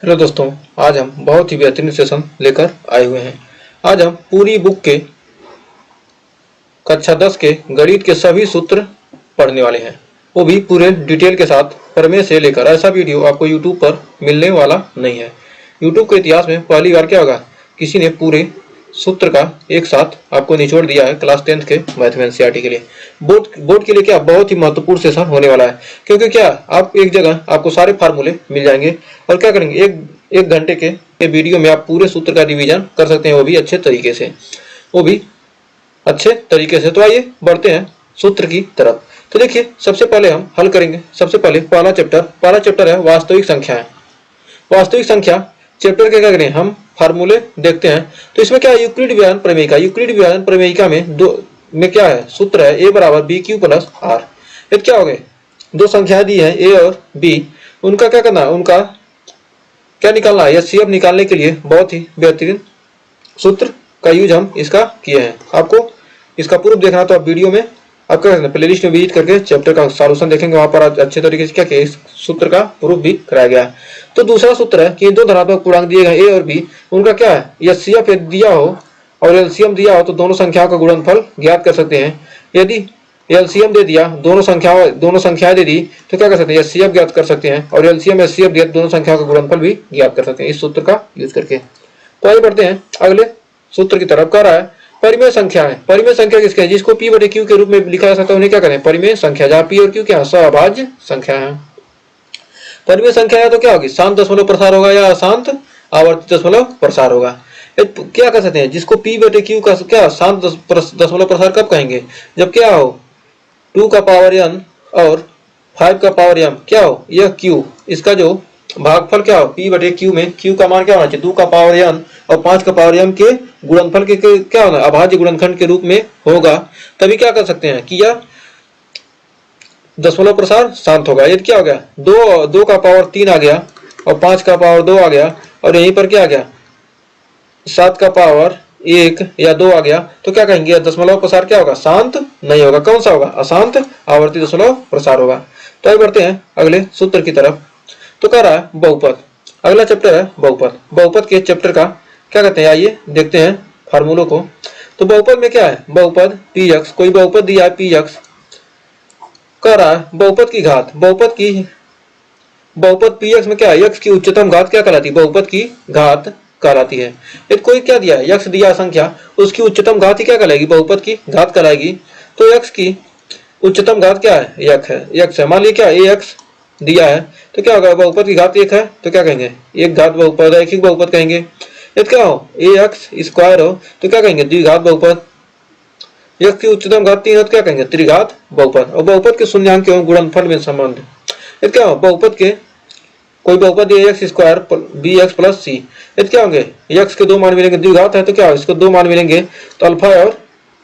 Hello दोस्तों, आज हम बहुत ही बेहतरीन सेशन लेकर आए हुए हैं। आज हम पूरी बुक के कक्षा 10 के गणित के सभी सूत्र पढ़ने वाले हैं, वो भी पूरे डिटेल के साथ प्रमेय से लेकर। ऐसा वीडियो आपको यूट्यूब पर मिलने वाला नहीं है। यूट्यूब के इतिहास में पहली बार क्या होगा, किसी ने पूरे सूत्र का एक साथ आपको निचोड़ दिया है क्लास 10th के मैथ में एनसीईआरटी के लिए। बोर्ड के लिए क्या बहुत ही महत्वपूर्ण सेशन होने वाला है, क्योंकि क्या आप एक जगह आपको सारे फार्मूले मिल जाएंगे और क्या करेंगे, एक घंटे के वीडियो में आप पूरे सूत्र का रिवीजन कर सकते हैं, वो भी अच्छे तरीके से। तो आइए बढ़ते हैं सूत्र की तरफ। तो देखिए, सबसे पहले हम हल करेंगे। सबसे पहले पहला चैप्टर है वास्तविक संख्याएं। वास्तविक संख्या चैप्टर के क्या करें, हम फार्मूले देखते हैं। तो इसमें क्या है, यूक्लिड विभाजन प्रमेयिका। यूक्लिड विभाजन प्रमेयिका में क्या है, सूत्र है a बराबर बी क्यू प्लस आर। ये क्या हो गए, दो संख्याएं दी है a और b, उनका क्या करना है, उनका क्या निकालना है। एचसीएफ निकालने के लिए बहुत ही बेहतरीन सूत्र का यूज हम इसका किए हैं। आपको इसका प्रूफ देखना तो आप वीडियो में आप क्या करना, प्लेलिस्ट में विजिट करके चैप्टर का सॉल्यूशन देखेंगे, वहां पर अच्छे तरीके से क्या किया, इस सूत्र का प्रूफ भी कराया गया है। तो दूसरा सूत्र है कि दो धनात्मक पूर्णांक दिए गए a और b, उनका क्या है, एचसीएफ दिया हो और एलसीएम दिया हो तो दोनों संख्याओं का गुणनफल ज्ञात कर सकते हैं। यदि एलसीएम दे दिया, दोनों संख्याएं दे दी, तो क्या कर सकते हैं, एचसीएफ ज्ञात कर सकते हैं, और एलसीएम एचसीएफ दिया दोनों संख्याओं का गुणनफल भी ज्ञात कर सकते हैं इस सूत्र का यूज करके। तो आइए बढ़ते हैं अगले सूत्र की तरफ। कह रहा है परिमेय संख्या है। परिमेय संख्या किसके है, जिसको p बटे q के रूप में लिखा जा सकता है, उन्हें क्या करें, परिमेय संख्या, जहाँ p और q क्या सहअभाज्य संख्या है। परिमेय संख्या है तो क्या होगी, शांत दशमलव प्रसार होगा या अशांत आवर्ती दशमलव प्रसार होगा। क्या कर सकते हैं, जिसको p बटे q का क्या शांत दशमलव प्रसार कब कहेंगे, जब क्या हो 2 का पावर n और 5 का पावर m क्या हो, यह q, इसका जो भागफल क्या हो, p बटे q में q का मान क्या होना चाहिए, 2 का पावर n और 5 का पावर m के गुणनफल के क्या होना, अभाज्य गुणनखंड के रूप में होगा। तभी क्या कर सकते हैं कि यह दशमलव प्रसार शांत होगा। यदि क्या हो गया, 2 का पावर 3 आ गया और 5 का पावर 2 आ गया और यहीं पर क्या आ गया, 7 का पावर 1 या 2 आ गया, तो क्या कहेंगे, दशमलव प्रसार क्या होगा, शांत नहीं होगा। कौन सा होगा, अशांत आवर्ती दशमलव प्रसार होगा। तो आइए बढ़ते हैं अगले सूत्र की तरफ। तो कह रहा है बहुपद, अगला चैप्टर है बहुपद। बहुपद के चैप्टर का क्या कहते हैं, आइए देखते हैं फार्मूलों को। तो बहुपद में क्या है, बहुपद px, कोई बहुपद दिया है px। कह रहा है बहुपद की घात, बहुपद px में क्या है, x की उच्चतम घात क्या कहलाती है, बहुपद की घात कहलाती है। यदि कोई क्या दिया है, x दिया संख्या, उसकी उच्चतम घात ही क्या कहलाएगी, बहुपद की घात कहलाएगी। तो x की उच्चतम घात क्या है, x है। मान लीजिए क्या ax दिया है, तो क्या होगा, बहुपद की घात 1 है, तो क्या कहेंगे, एक घात बहुपद, एक ही बहुपद कहेंगे। यदि क्या हो ax स्क्वायर हो, तो क्या कहेंगे, द्विघात बहुपद। x की उच्चतम घात 3 हो तो क्या कहेंगे, त्रिघात बहुपद। और बहुपद के शून्यांक एवं गुणनफल में संबंध। यदि क्या हो, बहुपद के कोई बहुपद x squared b x plus c, यदि क्या होंगे, x के 2 मान मिलेंगे, द्विघात है तो क्या हो, इसको 2 मान मिलेंगे, तो अल्फा और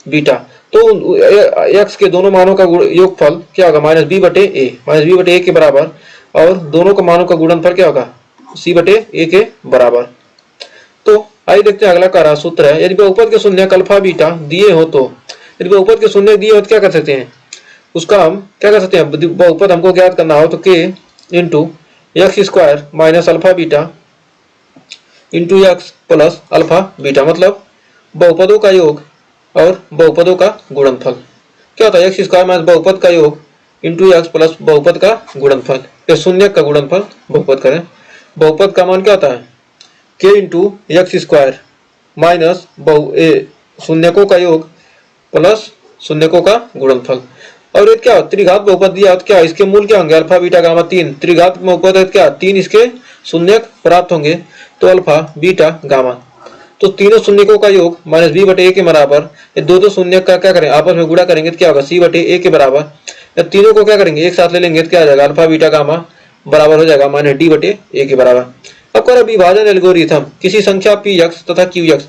बीटा। तो x के दोनों मानों का योगफल क्या होगा, माइनस बी बटे ए के बराबर, और दोनों का मानों का गुणनफल क्या होगा, c बटे ए के बराबर। तो आइए देखते हैं अगला का रहा सूत्र है, यदि बहुपद के शून्यक अल्फा बीटा दिए हो तो, यदि बहुपद के शून्यक दिए हो तो क्या कर सकते हैं, उसका हम क्या कर सकते हैं, बहुपद हमको ज्ञात करना हो तो k into x squared minus alpha beta into x plus alpha beta, मतलब बहुपदों का योग और बहुपदों का गुणनफल। क्या होता है, एक्स स्क्वायर माइनस बहुपद का योग इंटू एक्स प्लस बहुपद का गुणनफल, ये शून्यक का गुणनफल बहुपद करें। बहुपद का मान क्या होता है, k into x squared minus शून्यकों का योग प्लस शून्यकों का गुणनफल। और ये क्या, त्रिघात बहुपद दिया तो क्या, इसके मूल क्या होंगे, अल्फा बीटा गामा 3, त्रिघात बहुपद है क्या, 3 इसके शून्यक प्राप्त होंगे, तो अल्फा बीटा गामा। तो तीनों शून्यकों का योग माइनस बी बटे ए के बराबर, ये दो शून्यक का क्या करें, आपस में गुणा करेंगे तो क्या होगा, सी बटे ए के बराबर। या तीनों को क्या करेंगे, एक साथ ले लेंगे तो क्या आ जाएगा, अल्फा बीटा गामा बराबर हो जाएगा माइनस डी बटे ए के बराबर। अब कर विभाजन एल्गोरिथम किसी संख्या px तथा qx,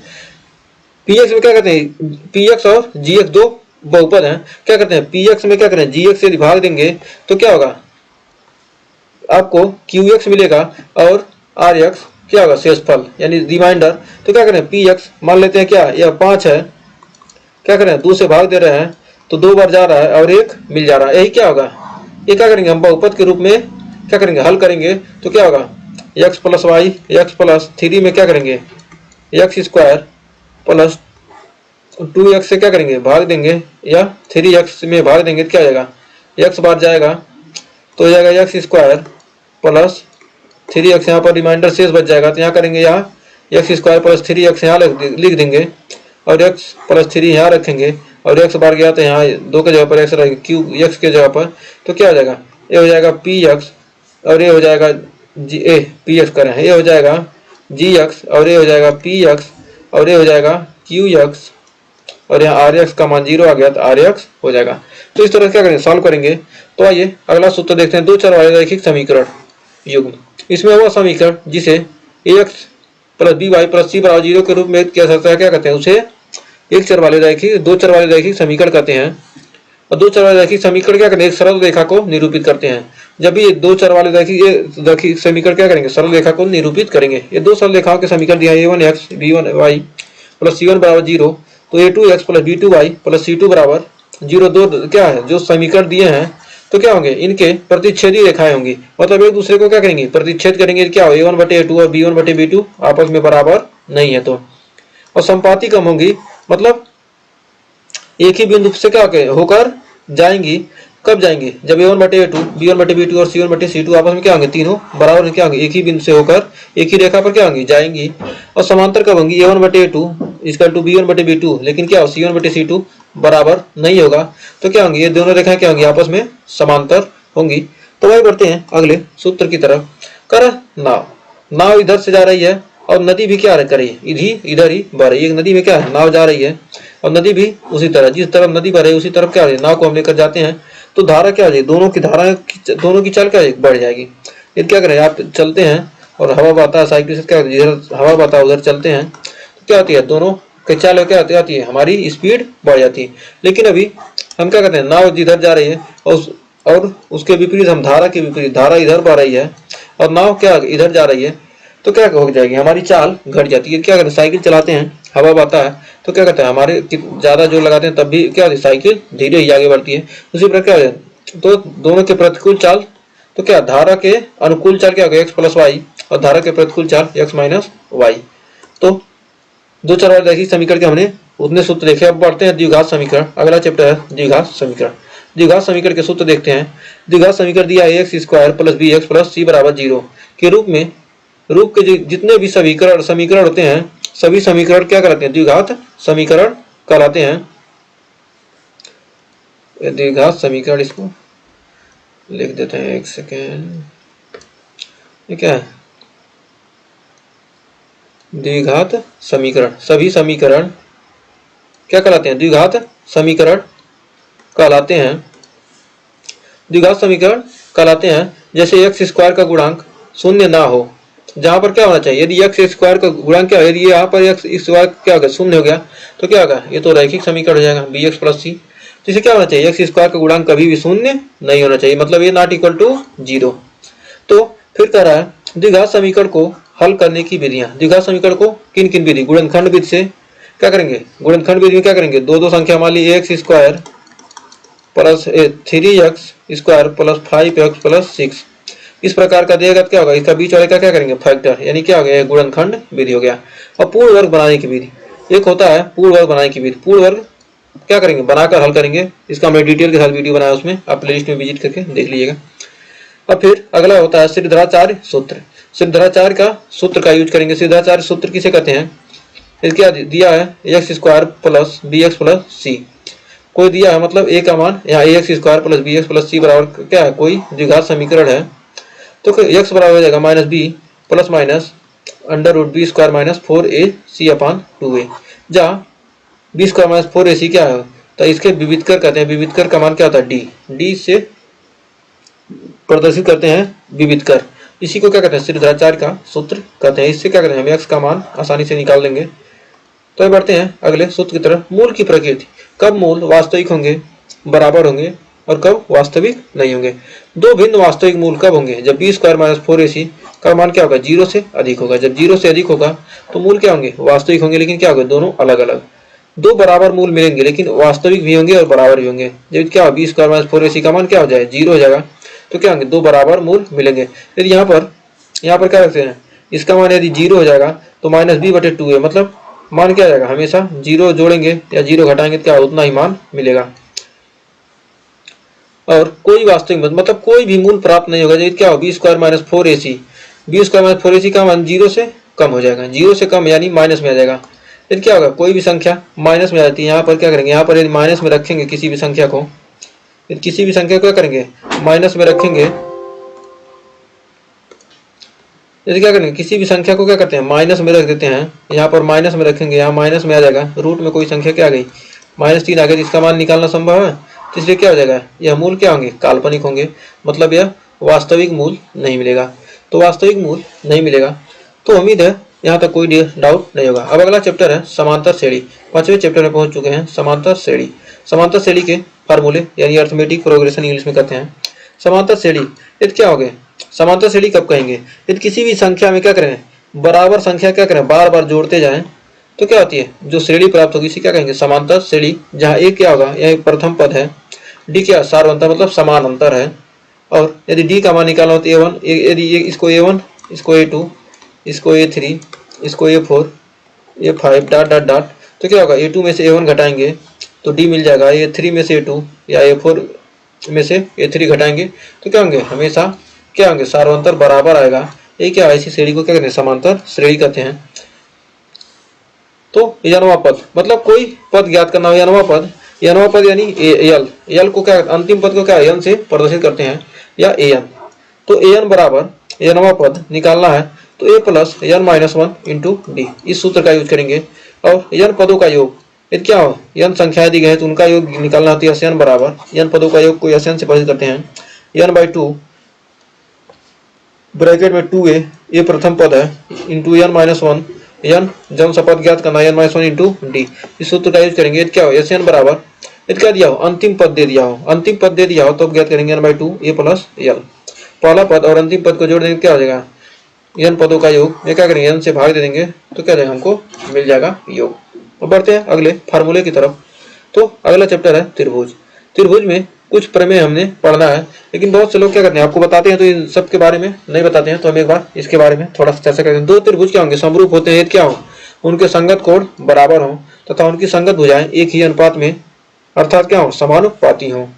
px में क्या कहते हैं, px और gx दो बहुपद हैं, क्या कहते हैं, px में क्या करें, gx से भाग देंगे तो क्या होगा, आपको qx मिलेगा और rx क्या होगा, शेषफल यानी रिमाइंडर। तो क्या करें, px मान लेते हैं क्या, यह 5 है, क्या करें, 2 से भाग दे रहे हैं तो 2 बार जा रहा है और 1 मिल जा रहा है, यही क्या होगा, ये क्या करेंगे, हम बहुपद के रूप में क्या करेंगे, हल करेंगे तो क्या होगा, X plus Y, X plus 3 में क्या करेंगे एक्स स्क्वायर प्लस 2x से क्या करेंगे भाग देंगे, या 3x में भाग देंगे तो क्या आ जाएगा x बार जाएगा तो हो जाएगा एक्स स्क्वायर प्लस 3x, यहाँ पर रिमाइंडर शेष बच जाएगा तो यहाँ करेंगे यहाँ एक्स स्क्वायर प्लस 3x यहाँ लिख देंगे और x प्लस 3 यहाँ रखेंगे और x बार गया तो यहाँ 2 के जगह पर x रहेगा, क्यूब x के जगह पर तो क्या हो जाएगा ये हो जाएगा px और ये हो जाएगा px करें, ये हो जाएगा gx और ये हो जाएगा px और ये हो जाएगा qx और यहाँ rx का मान 0 आ गया तो rx हो जाएगा। तो इस तरह क्या करेंगे सॉल्व करेंगे। तो आइए अगला सूत्र देखते हैं, दो चर वाले रैखिक समीकरण युग्म। इसमें वह समीकरण जिसे ax plus b y plus c बराबर 0 के रूप में किया सकता है, क्या कहते हैं उसे दो चर वाले रैखिक समीकरण कहते हैं। और दो चर वाले रैखिक समीकरण क्या करते हैं, एक सरल रेखा को निरूपित करते हैं। जब भी दो चर वाले रैखिक समीकरण क्या करेंगे सरल रेखा को निरूपित करेंगे। ये दो सरल रेखाओं के समीकरण दिया a1x b1y प्लस c1 बराबर 0, तो a2x plus b2y plus c2 बराबर 0 दो क्या है जो समीकरण दिए हैं तो क्या होंगे इनके प्रतिच्छेदी रेखाएं होंगी, मतलब एक दूसरे को क्या करेंगे प्रतिच्छेद करेंगे। क्या हो a1/a2 और b1/b2 आपस में बराबर नहीं है तो, और संपाती कम होंगी मतलब एक ही बिंदु से क्या होकर जाएंगी। कब जाएंगी जब a1/a2 b1/b2 और c1/c2 आपस में क्या होंगे तीनों बराबर क्या होंगे एक ही बिंदु से होकर एक ही रेखा पर क्या होंगी जाएंगी। और समांतर कब होंगी a1/a2 इक्वल टू b1/b2, लेकिन क्या हो c1/c2 बराबर नहीं होगा तो क्या होंगी ये दोनों रेखाएं क्या होंगी आपस में समांतर होंगी। तो वही बढ़ते हैं अगले सूत्र की तरफ। कर नाव इधर से जा रही है और नदी भी क्या कर रही है इधर ही बह रही है। नदी में क्या है नाव जा रही है और नदी भी उसी तरह जिस तरफ नदी बह रही है उसी तरफ क्या है नाव को हम लेकर जाते हैं। तो धारा क्या है दोनों की चाल क्या बढ़ जाएगी। ये क्या करें आप चलते हैं और हवा बहता है साइकिल से क्या जिधर हवा बहता है उधर चलते हैं तो क्या होती है दोनों की चाल क्या आती है हमारी स्पीड बढ़ जाती है। लेकिन अभी हम क्या करते हैं नाव जिधर जा रही है और उसके विपरीत हम धारा के विपरीत धारा इधर बह रही है और नाव क्या इधर जा रही है तो क्या हो जाएगी हमारी चाल घट जाती है। क्या करते हैं साइकिल चलाते हैं हवा बहता है तो क्या कहते हैं हमारे ज्यादा जोर लगाते हैं तब भी क्या होती है साइकिल धीरे ही आगे बढ़ती है। उसी प्रकार क्या है तो दोनों के प्रतिकूल चाल तो क्या धारा के अनुकूल चाल क्या होगा एक्स प्लस वाई और धारा के प्रतिकूल चाल एक्स माइनस वाई। तो दो चर वाले रैखिक समीकरण के हमने उतने सूत्र देखे। अब बढ़ते हैं द्विघात समीकरण, अगला चैप्टर है द्विघात समीकरण। द्विघात समीकरण के सूत्र देखते हैं। द्विघात समीकरण दिया x squared plus b x plus c बराबर 0 के रूप के जितने भी समीकरण होते हैं सभी समीकरण क्या कहलाते हैं द्विघात समीकरण कहलाते हैं। द्विघात समीकरण इसको लिख देते हैं एक सेकेंड, ये क्या है द्विघात समीकरण। सभी समीकरण क्या कहलाते हैं द्विघात समीकरण कहलाते हैं। द्विघात समीकरण कहलाते हैं जैसे एक्स स्क्वायर का गुणांक शून्य ना हो, जहां पर क्या होना चाहिए यदि एक्स स्क्वायर का गुणांक क्या है यदि यहाँ पर एक्स स्क्वायर क्या होगा शून्य हो गया तो क्या होगा ये तो रैखिक समीकरण हो जाएगा बी एक्स प्लस सी। तो इसे क्या होना चाहिए एक्स स्क्वायर का गुणांक कभी भी शून्य नहीं होना चाहिए, मतलब ये नॉट इक्वल टू 0। तो फिर कह रहा है द्विघात समीकरण को हल करने की विधियां। द्विघात समीकरण को किन किन विधि गुणनखंड विधि से क्या करेंगे गुणनखंड विधि में क्या करेंगे दो संख्या मान ली x squared plus 3x squared plus 5x plus 6 इस प्रकार का देगा क्या होगा इसका बीच वाले का क्या करेंगे फैक्टर, यानी क्या हो गया गुणनखंड विधि हो गया। और पूर्ण वर्ग बनाने की विधि एक होता है पूर्ण वर्ग बनाने की विधि। पूर्ण वर्ग क्या करेंगे बनाकर हल करेंगे, इसका हमने डिटेल के साथ वीडियो बनाया उसमें आप प्लेलिस्ट में विजिट करके देख लीजिएगा। और फिर अगला होता है सिद्धाचार्य सूत्र। सिद्धाचार्य का सूत्र का यूज करेंगे। सिद्धाचार्य सूत्र किसे कहते हैं, क्या दिया है x squared plus b x plus c कोई दिया है मतलब ए का मान यहाँ x squared plus b x plus c बराबर क्या है कोई द्विघात समीकरण है तो एक्स बराबर हो जाएगा minus B plus minus under root B square minus 4ac upon 2a, जहाँ बी स्क्वायर माइनस 4ac क्या है तो इसके विविधकर कहते हैं। विविधकर का मान क्या होता है डी से प्रदर्शित करते हैं विविधकर, इसी को क्या कहते हैं सिद्धाचार्य का सूत्र कहते हैं। इससे क्या कहते हैं हम एक्स का मान आसानी से निकाल देंगे। तो बढ़ते हैं अगले सूत्र की तरफ। मूल की प्रकृति, कब मूल वास्तविक होंगे बराबर होंगे और कब वास्तविक नहीं होंगे। दो भिन्न वास्तविक मूल कब होंगे जब बी स्क्वायर माइनस 4ac का मान क्या होगा 0 से अधिक होगा। जब 0 से अधिक होगा तो मूल क्या होंगे वास्तविक होंगे, लेकिन क्या होगा दोनों अलग अलग। दो बराबर मूल मिलेंगे लेकिन वास्तविक भी होंगे और बराबर भी होंगे। जब क्या बी स्क्वायर माइनस 4ac का मान क्या हो जाए 0 हो जाएगा तो क्या होंगे दो बराबर मूल मिलेंगे। यदि यहाँ पर यहाँ पर क्या रखते हैं, इसका मान यदि 0 हो जाएगा तो -b/2 है, मतलब मान क्या आ जाएगा, हमेशा 0 जोड़ेंगे या 0 घटाएंगे तो क्या उतना ही मान मिलेगा। और कोई वास्तविक मतलब कोई भी मूल प्राप्त नहीं होगा, क्या हो, b² - 4ac, b² - 4ac का मान 0 से कम हो जाएगा, 0 से कम यानी माइनस में आ जाएगा। फिर क्या होगा, कोई भी संख्या माइनस में आ जाती है, यहाँ पर क्या करेंगे, यहाँ पर यदि माइनस में रखेंगे किसी भी संख्या को, किसी भी संख्या को क्या करेंगे माइनस में रखेंगे, यदि क्या करेंगे किसी भी संख्या को क्या करते हैं माइनस में रख देते हैं, यहाँ पर माइनस में रखेंगे, यहाँ माइनस में आ जाएगा, रूट में कोई संख्या क्या आ गई -3 आ गई, इसका मान निकालना संभव है, तो इसलिए क्या हो जाएगा, यह मूल क्या होंगे, काल्पनिक होंगे, मतलब यह वास्तविक मूल नहीं मिलेगा। तो वास्तविक मूल नहीं मिलेगा। तो उम्मीद है यहाँ तक कोई डाउट नहीं होगा। अब अगला चैप्टर है समांतर श्रेणी। 5वें चैप्टर में पहुंच चुके हैं, समांतर श्रेणी। समांतर श्रेणी के फार्मूले यानी अर्थमेटिक प्रोग्रेशन इंग्लिश में कहते हैं। समांतर श्रेणी यदि क्या हो गए, समांतर श्रेणी कब कहेंगे, यदि किसी भी संख्या में क्या करें, बराबर संख्या क्या करें बार बार जोड़ते जाएं तो क्या होती है, जो श्रेणी प्राप्त होगी इसे क्या कहेंगे समांतर श्रेणी, जहाँ ए क्या होगा, यह प्रथम पद है, डी क्या सार्वंतर मतलब समान अंतर है, और यदि डी का मान निकालना हो तो a1, यदि इसको a1, इसको a2, इसको a3, इसको a4, a5 dot dot dot, तो क्या होगा, a2 में से a1 घटाएंगे तो d मिल जाएगा, a3 में से a2 या a4 में से a3 घटाएंगे तो क्या होंगे, हमेशा क्या होंगे सार्वंतर बराबर आएगा। ये क्या ऐसी श्रेणी को क्या कहते हैं, समांतर श्रेणी कहते हैं। तो यनवा पद मतलब कोई पद ज्ञात करना हो, यनवा पद यानी यल को क्या, अंतिम पद को क्या एन से प्रदर्शित करते हैं या an। तो an बराबर यनवा पद निकालना है तो a + n-1 इंटू डी, इस सूत्र का यूज करेंगे। और n पदों का योग, यदि क्या हो n संख्याएं दी गई है तो उनका योग निकालना होता है Sn बराबर, n पदों का योग को Sn से प्रदर्शित करते हैं, n/2 ब्रैकेट में 2a, ये प्रथम पद है, इंटू n-1, n जब सपद ज्ञात करना है n-1 इंटू डी, इस सूत्र का यूज करेंगे। क्या हो Sn बराबर, यदि क्या दिया हो अंतिम पद दे दिया हो, अंतिम पद दे दिया हो तो ज्ञात करेंगे n/2 a + l, पहला पद और अंतिम पद को जोड़ देंगे क्या हो जाएगा, n पदों का योग, ये क्या करेंगे n से भाग दे देंगे तो क्या जाएगा, हमको मिल जाएगा योग। अब बढ़ते हैं अगले फार्मूले की तरफ। तो अगला चैप्टर है त्रिभुज। त्रिभुज में कुछ प्रमेय हमने पढ़ना है, लेकिन बहुत से लोग क्या करते हैं आपको बताते हैं तो इन सब के बारे में नहीं बताते हैं, तो हम एक बार इसके बारे में थोड़ा सा चर्चा करते हैं। दो त्रिभुज क्या होंगे, समरूप होते हैं, क्या हो उनके संगत कोण बराबर हो तथा उनकी संगत भुजाएं एक ही अनुपात में अर्थात क्या हो समानुपाती हो।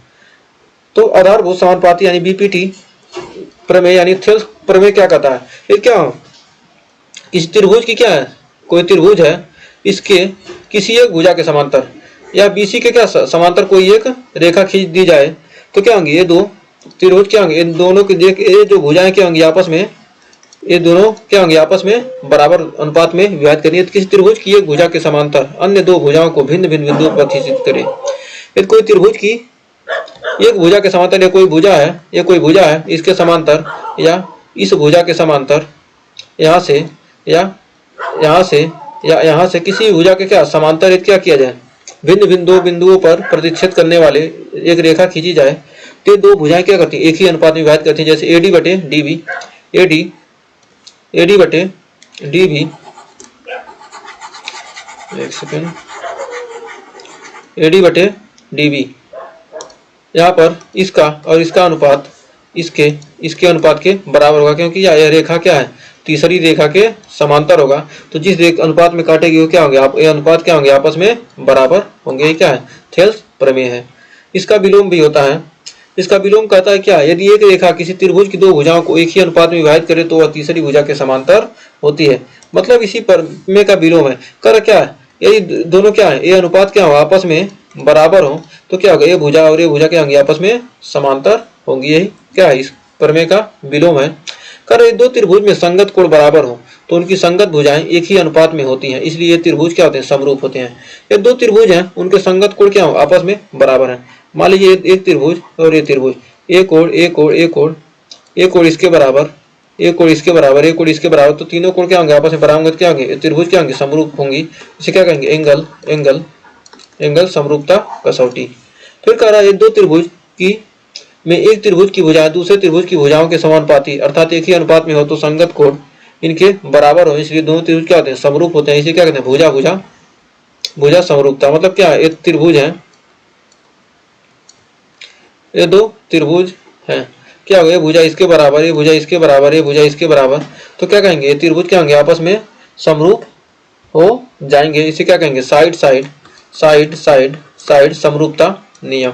तो आधारभूत समानुपाती यानी बीपीटी प्रमेय यानी थेल्स प्रमेय क्या कहता है, ये क्या हो इस त्रिभुज की क्या है, कोई त्रिभुज है इसके किसी एक भुजा के समांतर या बीसी के क्या समांतर कोई एक रेखा खींच दी जाए तो क्या होंगे, ये दो त्रिभुज क्या होंगे, इन दोनों की ये जो भुजाएं क्या होंगी आपस में, ये दोनों क्या होंगे आपस में बराबर अनुपात में विभाजित करिए। किसी त्रिभुज की एक भुजा के समांतर अन्य दो भुजाओं को भिन्न भिन्न बिंदुओं पर खींचित करें। यदि कोई त्रिभुज की एक भुजा के समांतर या कोई भुजा है, ये कोई भुजा है इसके समांतर या इस भुजा के समांतर यहाँ से या यहाँ से या यहाँ से किसी भुजा के क्या समांतर क्या किया जाए, भिन्न भिन्न दो बिंदुओं पर प्रतिच्छेद करने वाले एक रेखा खींची जाए तो दो भुजाएं क्या करती है एक ही अनुपात में विभाजित करती है, जैसे AD/DB, AD/DB, एक सेकेंड, AD/DB, यहाँ पर इसका और इसका अनुपात इसके अनुपात के बराबर होगा, क्योंकि यह रेखा क्या है तीसरी रेखा के समांतर होगा। तो जिस अनुपात में काटेगी वो क्या होंगे, आप ये अनुपात क्या होंगे आपस में बराबर होंगे। ये क्या है थेल्स प्रमेय है। इसका विलोम भी होता है। इसका विलोम कहता है क्या, यदि एक रेखा किसी त्रिभुज की दो भुजाओं को एक ही अनुपात में विभाजित करे तो वह तीसरी भुजा के समांतर होती है, मतलब इसी प्रमेय का विलोम है। कर क्या है, यदि दोनों क्या है ये अनुपात क्या हो आपस में बराबर हो तो क्या होगा, ये भुजा और ये भुजा क्या होंगी आपस में समांतर होंगी। यही क्या है इस प्रमेय का विलोम है। कर दो त्रिभुज में संगत कोण बराबर हो तो उनकी संगत भुजाएं एक ही अनुपात में होती हैं, इसलिए ये त्रिभुज क्या होते हैं समरूप होते हैं। ये दो त्रिभुज हैं उनके संगत कोण क्या हो आपस में बराबर हैं। मान लीजिए एक त्रिभुज और ये त्रिभुज, एक कोण इसके बराबर, एक कोण इसके बराबर, एक कोण इसके बराबर, तो तीनों कोण क्या होंगे आपस में बराबर क्या होंगे, त्रिभुज क्या होंगे समरूप होंगी। इसे क्या कहेंगे एंगल समरूपता कसौटी। फिर कह रहा है दो त्रिभुज की में एक त्रिभुज की भुजाएं दूसरे त्रिभुज की भुजाओं के समानुपाती अर्थात एक ही अनुपात में हो तो संगत कोण इनके बराबर हो, इसलिए दोनों त्रिभुज क्या होते हैं समरूप होते हैं। इसे क्या कहते हैं भुजा समरूपता। मतलब क्या है, एक त्रिभुज है, ये दो त्रिभुज हैं क्या होगा, ये भुजा इसके बराबर, ये भुजा इसके बराबर, ये भुजा इसके बराबर, तो क्या कहेंगे, ये त्रिभुज क्या होंगे, आपस में समरूप हो जाएंगे। इसे क्या कहेंगे, side side side side side समरूपता नियम।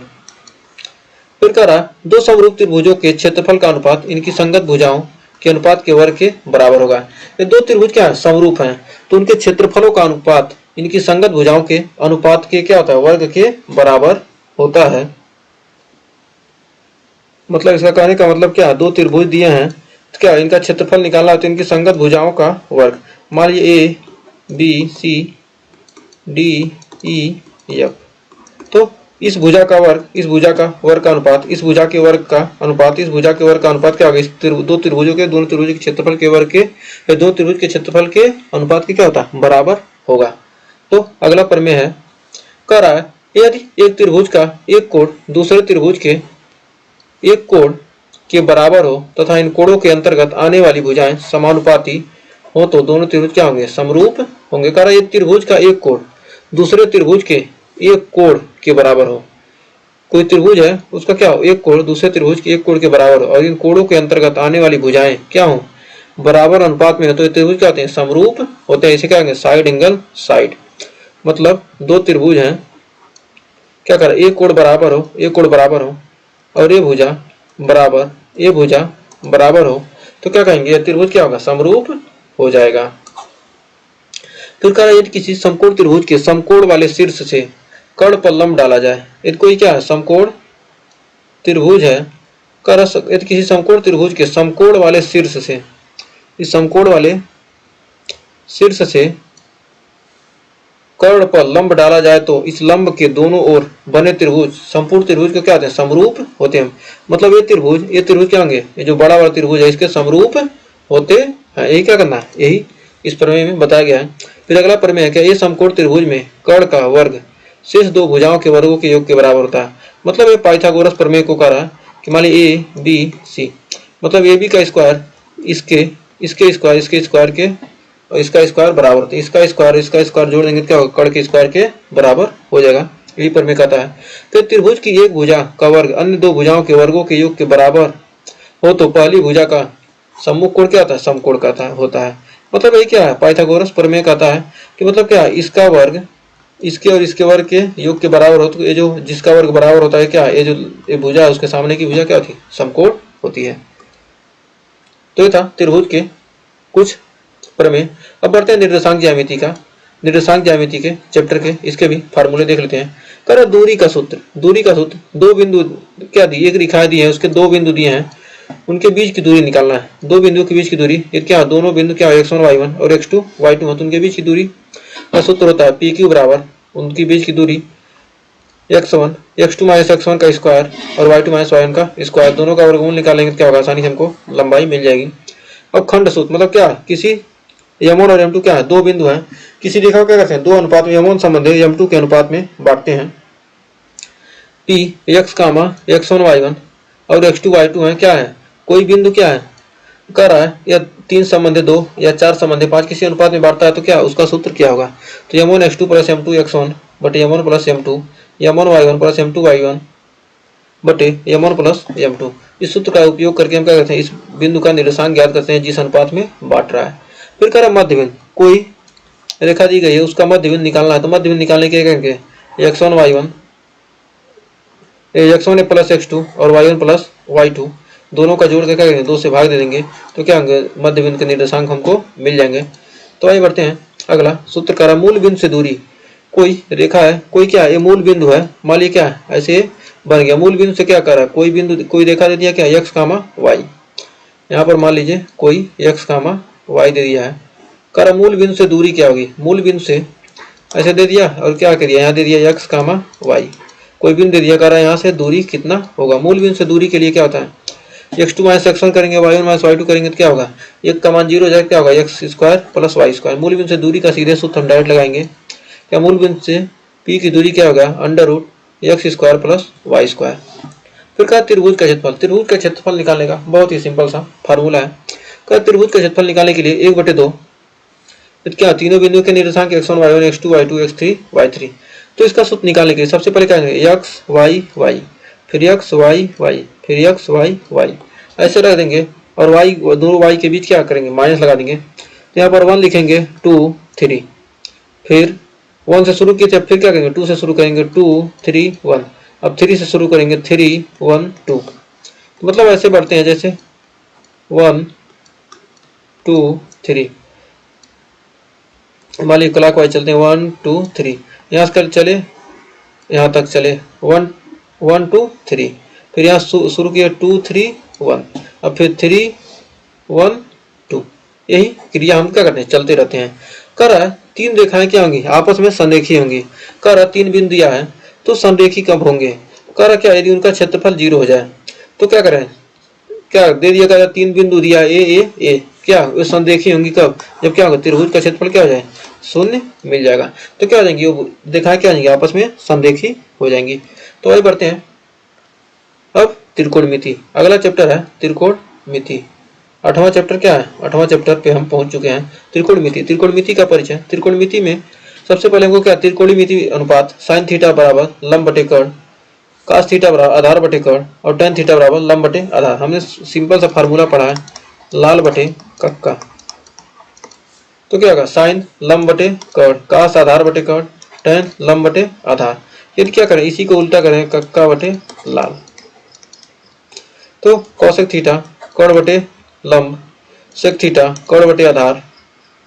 फिर कह रहा दो समरूप त्रिभुजों के क्षेत्रफल का अनुपात इनकी संगत भुजाओं के अनुपात के वर्ग के बराबर होगा। ये दो त्रिभुज क्या है, समरूप हैं, तो उनके क्षेत्रफलों का अनुपात इनकी संगत भुजाओं के अनुपात के क्या होता है, वर्ग के बराबर होता है। मतलब इसका कहने का मतलब क्या, दो त्रिभुज दिए हैं, तो क्या इनका क्षेत्रफल निकालना है, तो इनकी संगत भुजाओं का वर्ग। मान लीजिए A B C D E F, तो इस भुजा का वर्ग, इस भुजा का वर्ग का अनुपात, इस भुजा के वर्ग का अनुपात, इस भुजा के वर्ग का अनुपात क्या होगा, इस दो त्रिभुजों के, दोनों त्रिभुज के क्षेत्रफल के वर्ग के, दो त्रिभुज के क्षेत्रफल के अनुपात के क्या होता है, बराबर होगा। तो अगला प्रमेय है, कह रहा है यदि एक त्रिभुज का एक कोण दूसरे त्रिभुज के एक कोण के बराबर हो तथा इन कोणों के अंतर्गत आने वाली भुजाएं समानुपाती हो तो दोनों त्रिभुज क्या होंगे, समरूप होंगे। कह रहा है त्रिभुज का एक कोण दूसरे त्रिभुज के एक कोण के बराबर हो, कोई त्रिभुज है उसका क्या हो, एक कोण दूसरे त्रिभुज के एक कोण के बराबर हो, और इन कोणों के अंतर्गत आने वाली भुजाएं क्या हो, बराबर अनुपात में हो, तो ये त्रिभुज क्या होते हैं, समरूप होते हैं। इसे क्या कहेंगे, साइड एंगल साइड। मतलब दो त्रिभुज हैं, क्या कर एक कोण बराबर हो, एक कोण बराबर हो, और ये भुजा बराबर, ये भुजा बराबर हो, तो क्या कहेंगे, ये त्रिभुज क्या होगा, समरूप हो जाएगा। फिर कह रहा है यदि किसी समकोण त्रिभुज के समकोण वाले शीर्ष से कर्ण पर लंब डाला जाए, यदि कोई क्या है, समकोण त्रिभुज है, कर यदि किसी समकोण त्रिभुज के समकोण वाले शीर्ष से, इस समकोण वाले शीर्ष से कर्ण पर लंब डाला जाए तो इस लंब के दोनों ओर बने त्रिभुज संपूर्ण त्रिभुज को क्या होते हैं, समरूप होते हैं। मतलब ये त्रिभुज क्या होंगे, ये जो बड़ा वाला त्रिभुज है इसके समरूप होते हैं। यही क्या करना है, यही इस प्रमेय में बताया गया है। फिर अगला प्रमेय है क्या, ये समकोण त्रिभुज में कर्ण का वर्ग शेष दो भुजाओं के वर्गों के योग के बराबर होता है। मतलब ये पाइथागोरस प्रमेय को कह रहा है कि मान लीजिए ए बी सी, मतलब ए बी का स्क्वायर इसके स्क्वायर के और इसका स्क्वायर बराबर होता है, इसका स्क्वायर जोड़ देंगे क्या होगा, कर्ण के स्क्वायर के बराबर हो जाएगा। यही प्रमेय कहता है कि त्रिभुज की एक भुजा का वर्ग अन्य दो भुजाओं के वर्गों के योग के बराबर हो तो पहली भुजा का सम्मुख कोण क्या होता है, समकोण कहता होता है। मतलब ये क्या है, पाइथागोरस प्रमेय कहता है कि मतलब क्या, इसका वर्ग इसके और इसके वर्ग के योग के बराबर हो, तो ये जो जिसका वर्ग बराबर होता है क्या, ये जो ये भुजा है उसके सामने की भुजा क्या होती है, समकोण होती है। तो ये था त्रिभुज के कुछ प्रमेय। अब बढ़ते हैं निर्देशांक ज्यामिति के चैप्टर के, इसके भी फार्मूले देख लेते हैं। कर दूरी का सूत्र दो बिंदु क्या दी, एक रेखा दी है, उसके दो बिंदु दिए हैं, उनके बीच की दूरी निकालना है। दो बिंदुओं के बीच की दूरी, ये क्या, दोनों बिंदु क्या, x1 y1 और x2 y2 है, तो उनके बीच की दूरी का सूत्र होता है PQ बराबर उनकी बीच की दूरी x2 माइनस x1 का स्क्वायर और y2 माइनस y1 का स्क्वायर, दोनों का वर्गमूल निकालेंगे तो क्या होगा, आसानी से हमको लंबाई मिल जाएगी। अब खंड सूत्र मतलब क्या, किसी m1 और m2 क्या है, दो बिंदु हैं, किसी रेखा को क्या करते हैं, दो अनुपात में m1 संबंध है m2 के अनुपात में बांटते हैं। P x, x1 y1 और x2 y2 है, क्या है, कोई बिंदु क्या है, कर रहा है या तीन संबंध दो या चार संबंध पांच किसी अनुपात में बांटता है, तो क्या उसका सूत्र क्या होगा, तो m1 x2 plus m2 x1 बटे m1 plus m2, m1 y1 plus m2 y1 बटे m1 प्लस m2। इस सूत्र का उपयोग करके हम क्या करते हैं, इस बिंदु का निर्देशांक ज्ञात करते हैं जिस अनुपात में बांट रहा है। फिर कह रहा है मध्य बिंदु, कोई रेखा दी गई है उसका मध्य बिंदु निकालना है, तो मध्य बिंदु निकालने के करेंगे x1 y1 x1 plus x2 और y1 प्लस y2 दोनों का जोड़ के क्या करेंगे, दो से भाग दे देंगे, तो क्या होंगे, मध्य बिंदु के निर्देशांक हमको मिल जाएंगे। तो आइए बढ़ते हैं अगला सूत्र कह रहा मूल बिंदु से दूरी, कोई रेखा है, कोई क्या है, ये मूल बिंदु है, मान लीजिए क्या है, ऐसे बन गया, मूल बिंदु से क्या कर रहा है, कोई बिंदु कोई रेखा दे दिया क्या, x, y, यहाँ पर मान लीजिए कोई x, y दे दिया है, कर मूल बिंदु से दूरी क्या होगी, मूल बिंदु से ऐसे दे दिया और क्या कर दिया, यहाँ दे दिया x, y, कोई बिंदु दे दिया, कर रहा है यहाँ से दूरी कितना होगा। मूल बिंदु से दूरी के लिए क्या होता है, x2 माइनस x1 करेंगे, y1 माइनस y2 करेंगे तो क्या होगा, एक का मान 0 हो जाएगा, क्या होगा, x square plus y square. मूल बिंदु से दूरी का सीधे सूत्र हम डायरेक्ट लगाएंगे, क्या मूल बिंदु से p की दूरी क्या होगा, under root x square plus y square. फिर कहा त्रिभुज का क्षेत्रफल निकालने का बहुत ही सिंपल सा फार्मूला है। कहा त्रिभुज का क्षेत्रफल निकालने के लिए 1/2 क्या, तीनों बिंदुओं के निर्देशांक x1 y1 x2 y2 x3 y3, तो इसका सूत्र निकालने के लिए सबसे पहले क्या करेंगे, x y y फिर x y y फिर x y y, ऐसे रख देंगे और y दोनों y के बीच क्या करेंगे, माइनस लगा देंगे। तो यहाँ पर 1 लिखेंगे, 2 3, फिर 1 से शुरू किए थे, फिर क्या करेंगे 2 से शुरू करेंगे, 2 3 1, अब 3 से शुरू करेंगे, 3 1 2। मतलब ऐसे बढ़ते हैं जैसे 1 2 3, मान क्लॉकवाइज चलते हैं 1 2 3, यहाँ से चले यहाँ तक चले 1 1 2 3, फिर यहाँ शुरू किया 2 3 1, अब फिर 3 1 2। यही क्रिया हम क्या करते हैं, चलते रहते हैं। कर रहा है 3 रेखाएं क्या होंगी, आपस में संरेखी होंगी। कर रहा 3 बिंदु दिया है तो संरेखी कब होंगे। कर रहा क्या, यदि उनका क्षेत्रफल 0 हो जाए तो क्या करें, क्या दे दिया, कर 3 बिंदु दिया ए, क्या वे संरेखी होंगी कब, जब क्या होगा त्रिभुज का क्षेत्रफल क्या हो जाए, 0 मिल जाएगा। तो क्या हो जाएंगी, वो देखा क्या जाएंगे, आपस में संरेखी हो जाएंगी। तो वही बढ़ते हैं अब त्रिकोणमिति। अगला चैप्टर है त्रिकोणमिति। 8वां चैप्टर क्या है, 8वां चैप्टर पे हम पहुंच चुके हैं, त्रिकोणमिति। त्रिकोणमिति का परिचय। त्रिकोणमिति में सबसे पहले हमको क्या, त्रिकोणमिति अनुपात साइन थीटा बराबर लंब बटे कर्ण, कास थीटा बराबर आधार बटे कर्ण और टेन थीटा बराबर लंब बटे आधार। हमने सिंपल सा फार्मूला पढ़ा है, लाल बटे कक्का। तो क्या होगा, साइन लंब बटे कर्ण, कास आधार बटे कर्ण, टेन लंब बटे आधार। यदि क्या करें, इसी को उल्टा करें, कक्का बटे लाल। तो कौशिक थीटा कर्ण बटे लंब, सेक थीटा कर्ण बटे आधार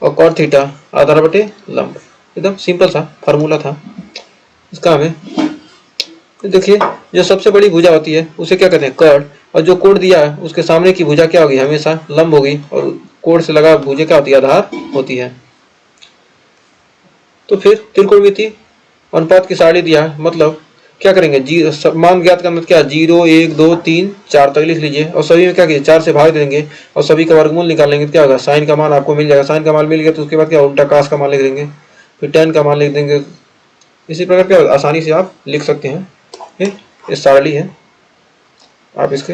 और कॉट थीटा आधार बटे लंब। एकदम सिंपल सा फार्मूला था इसका। हमें देखिए, जो सबसे बड़ी भुजा होती है उसे क्या कहते हैं, कर्ण, और जो कोण दिया है उसके सामने की भुजा क्या होगी, हमेशा लंब होगी, और कोण से लगा भुजा क्या होती है, आधार होती है। तो फिर त्रिकोणमिति अनुपात की सारणी दिया है, मतलब क्या करेंगे, मान ज्ञात करना, क्या 0 1 2 3 4 तक लिख लीजिए, और सभी में क्या कीजिए 4 से भाग देंगे और सभी का वर्गमूल निकाल लेंगे। तो क्या होगा, साइन का मान आपको मिल जाएगा। साइन का मान मिल गया तो उसके बाद क्या, उल्टा कास का मान लिख देंगे, फिर टेन का मान लिख देंगे। इसी प्रकार क्या आसानी से आप लिख सकते हैं। ये सारणी है, आप इसके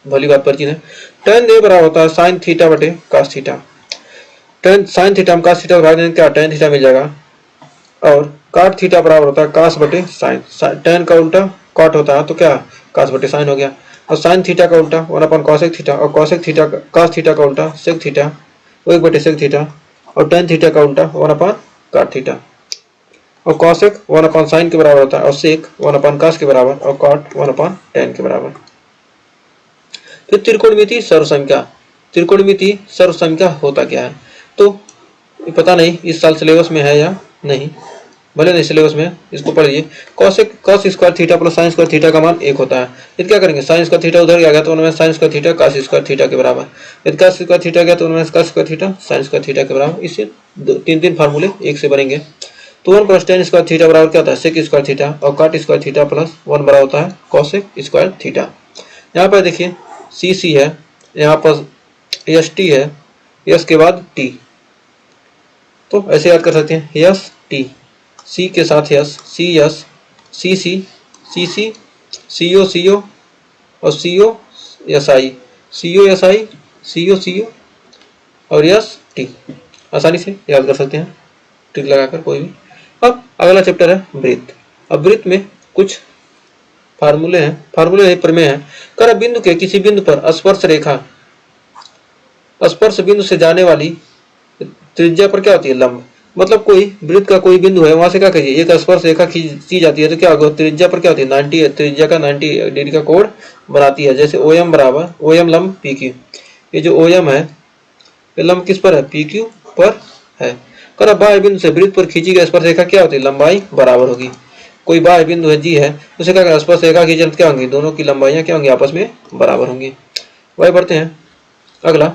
भली बात परिचित है। टेन ए बराबर होता है साइन थीटा बटे cos theta. Tan sine theta में कास थीटा भाग देंगे, क्या टेन थीटा मिल जाएगा। और काट थीटा बराबर होता है कास बटे साइन। टेन का उल्टा कॉट होता है तो क्या, कास बटे साइन हो गया। और साइन थीटा का उल्टा 1 कॉसेक थीटा, और कॉसेक थीटा कास थीटा का उल्टा सेक थीटा, 1 बटे सेक थीटा, और टेन थीटा का उल्टा 1 काट थीटा। और कॉसेक 1 साइन के बराबर होता है, और सेक 1 कास के बराबर, और कॉट 1 टेन के बराबर। फिर त्रिकोणमिति सर्वसंख्या। त्रिकोणमिति सर्वसंख्या होता क्या है, तो पता नहीं इस साल सिलेबस में है या नहीं, भले नहीं सिलेबस में, इसको पढ़िए। Cosec cos square theta plus sign square theta का मान 1 होता है। यदि क्या करेंगे, साइन स्क्वायर थीटा उधर गया तो उनमें sine square theta cos square theta के बराबर। यदि कास स्क्वायर थीटा गया तो उनमें cos square theta sine square theta के बराबर। इससे 3 फार्मूले एक से बनेंगे। तो 1 प्लस टेन स्क्वायर थीटा बराबर क्या होता है, सेक स्क्वायर थीटा, और काट स्क्वायर थीटा प्लस 1 बराबर होता है कॉसेक स्क्वायर थीटा। यहाँ पर देखिए सी सी है, यहाँ पर एस टी है, एस के बाद टी, तो ऐसे याद कर सकते हैं, एस टी, सी के साथ एस, सी एस, सी सी, सी सी, सी ओ सी ओ, और सी O S I, C O S I, सी ओ सी ओ, और एस टी। आसानी से याद कर सकते हैं टिक लगाकर कोई भी। अब अगला चैप्टर है वृत्त। अब वृत्त में कुछ फार्मूले हैं, फार्मूले प्रमेय है। कर बिंदु के किसी बिंदु पर स्पर्श रेखा, स्पर्श बिंदु से जाने वाली त्रिज्या पर क्या होती है, लंब। मतलब कोई वृत्त का कोई बिंदु है, वहां से क्या करिए, एक स्पर्श रेखा खींची जाती है, तो क्या होगा, त्रिज्या पर क्या होती है 90, त्रिज्या का 90 डिग्री का कोण बनाती है। जैसे ओ एम बराबर, ओ एम लंब पी क्यू, ये जो ओ एम है ये लंब किस पर है, पी क्यू पर है। कर बाह्य बिंदु से वृत्त पर खींची गई स्पर्श रेखा क्या होती है, लंबाई बराबर होगी। कोई बाह्य बिंदु है जी है, उसे क्या स्पर्श रेखा खींचे क्या होंगी, दोनों की लंबाइयां क्या होंगी, आपस में बराबर होंगी। वही बढ़ते हैं, अगला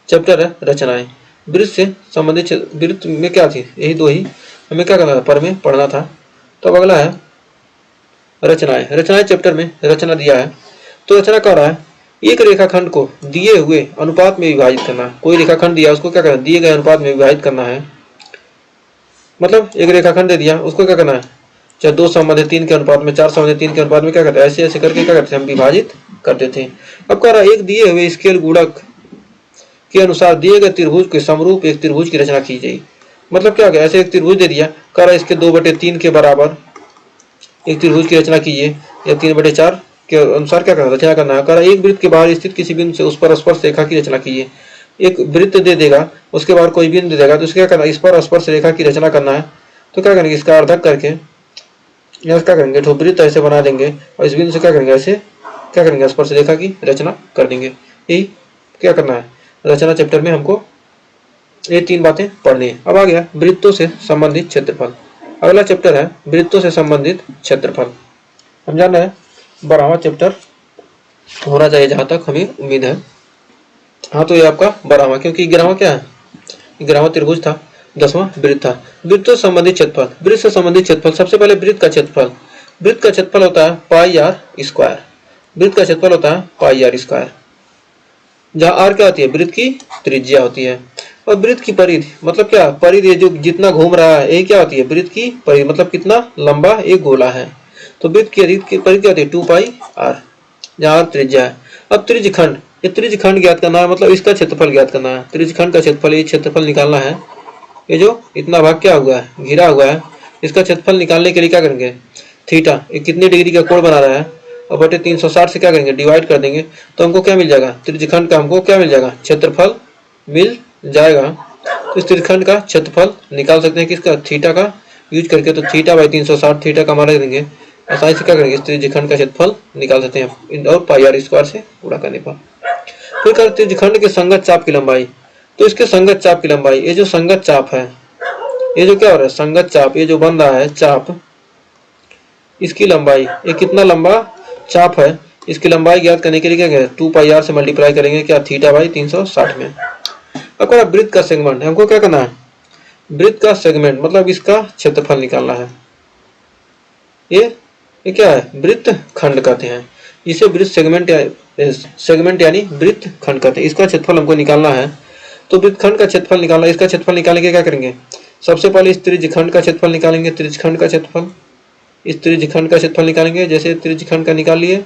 चैप्टर है रचनाएं। वृत्त से संबंधित वृत्त में क्या थी, यही दो ही हमें क्या करना था, पर में पढ़ना था। तो अब अगला है रचनाएं। रचनाएं चैप्टर में रचना दिया है, तो रचना कर रहा है एक रेखाखंड को दिए हुए अनुपात में विभाजित करना। कोई रेखाखंड दिया, उसको क्या करना, दिए गए अनुपात में विभाजित करना है। मतलब एक रेखाखंड दे दिया, उसको क्या करना है, चाहे 2 संबंधित 3 के अनुपात में, 4 संबंधित 3 के अनुपात में क्या करते हैं, ऐसे ऐसे करके क्या करते हैं, हम विभाजित करते थे। अब कह रहा है एक दिए हुए स्केल गुणक के अनुसार दिए गए त्रिभुज के समरूप एक त्रिभुज की रचना की जाए। मतलब क्या हो गया, ऐसे एक त्रिभुज दे दिया, कह रहा है इसके 2/3 के बराबर एक त्रिभुज की रचना कीजिए, या 3/4 के अनुसार क्या करना रचना करना है। एक वृत्त के बाहर स्थित किसी बिंदु से उस पर स्पर्श रेखा की रचना कीजिए। एक वृत्त दे देगा, उसके बाहर कोई बिंदु दे देगा, तो उसके क्या करना है, इस पर स्पर्श रेखा की रचना करना है। तो क्या करेंगे, इसका अर्धक करके या क्या करेंगे, तो वृत्त ऐसे बना देंगे और इस बिंदु से क्या करेंगे, ऐसे क्या करेंगे, स्पर्श रेखा की रचना कर देंगे। यही क्या करना है, रचना चैप्टर में हमको ये 3 बातें पढ़नी है। अब आ गया वृत्तों से संबंधित क्षेत्रफल। अगला चैप्टर है वृत्तों से संबंधित क्षेत्रफल। हम जान रहे हैं 12वां चैप्टर होना चाहिए जहां तक हमें उम्मीद है। हाँ, तो ये आपका 12वां, क्योंकि 11वां क्या है, 11वां त्रिभुज था, 10वां वृत्त था। वृत्तों से संबंधित क्षेत्रफल। वृत्त से संबंधित क्षेत्रफल, सबसे पहले वृत्त का क्षेत्रफल। वृत्त का क्षेत्रफल होता है पाई आर स्क्वायर। वृत्त का क्षेत्रफल होता है पाई आर स्क्वायर, जहाँ आर क्या होती है, वृत्त की त्रिज्या होती है। और वृत्त की परिधि मतलब क्या, परिधि जो जितना घूम रहा है, यही क्या होती है, वृत्त की परिधि मतलब कितना लंबा एक गोला है। तो वृत्त की परिधि क्या होती है, 2 पाई आर, जहाँ आर त्रिज्या है। अब त्रिज्यखंड, ये त्रिज्यखंड ज्ञात करना है, मतलब इसका क्षेत्रफल ज्ञात करना है। त्रिज्यखंड का क्षेत्रफल, ये क्षेत्रफल निकालना है। ये जो इतना भाग क्या हुआ है, घिरा हुआ है, इसका क्षेत्रफल निकालने के लिए क्या करेंगे, थीटा, ये कितने डिग्री का कोण बना रहा है, और बटे 360 से क्या करेंगे, डिवाइड कर देंगे, तो हमको क्या मिल जाएगा, त्रिज्यखंड का हमको क्या मिल जाएगा, क्षेत्रफल मिल जाएगा। तो इस त्रिज्यखंड का क्षेत्रफल निकाल सकते हैं किसका, थीटा का यूज करके। तो थीटा बाई 360 थीटा का मान देंगे, आसानी से क्या करेंगे, इस त्रिज्यखंड का क्षेत्रफल निकाल सकते हैं और पाई आर स्क्वायर से पूरा करने पर। फिर कर त्रिज्यखंड के संगत चाप की लंबाई। तो इसके संगत चाप की लंबाई, ये जो संगत चाप है, ये जो क्या हो रहा है, संगत चाप, ये जो बन रहा है चाप, इसकी लंबाई, ये कितना लंबा चाप है, इसकी लंबाई ज्ञात करने के लिए क्या करें, 2 पाई आर से मल्टीप्लाई करेंगे क्या, थीटा बाई 360 में। अब वृत्त का सेगमेंट, हमको क्या करना है, वृत्त का सेगमेंट मतलब इसका क्षेत्रफल निकालना है। ये क्या है, वृत्त खंड कहते हैं इसे, वृत्त सेगमेंट यानी वृत्त खंड कहते हैं। इसका क्षेत्रफल हमको निकालना है। तो वृत्त खंड का क्षेत्रफल निकालना, इसका क्षेत्रफल निकालने के क्या करेंगे, सबसे पहले इस त्रिज्यखंड का क्षेत्रफल निकालेंगे, त्रिज्यखंड का क्षेत्रफल, इस त्रिज्यखंड का क्षेत्रफल निकालेंगे, जैसे त्रिज्यखंड का निकाल लिए।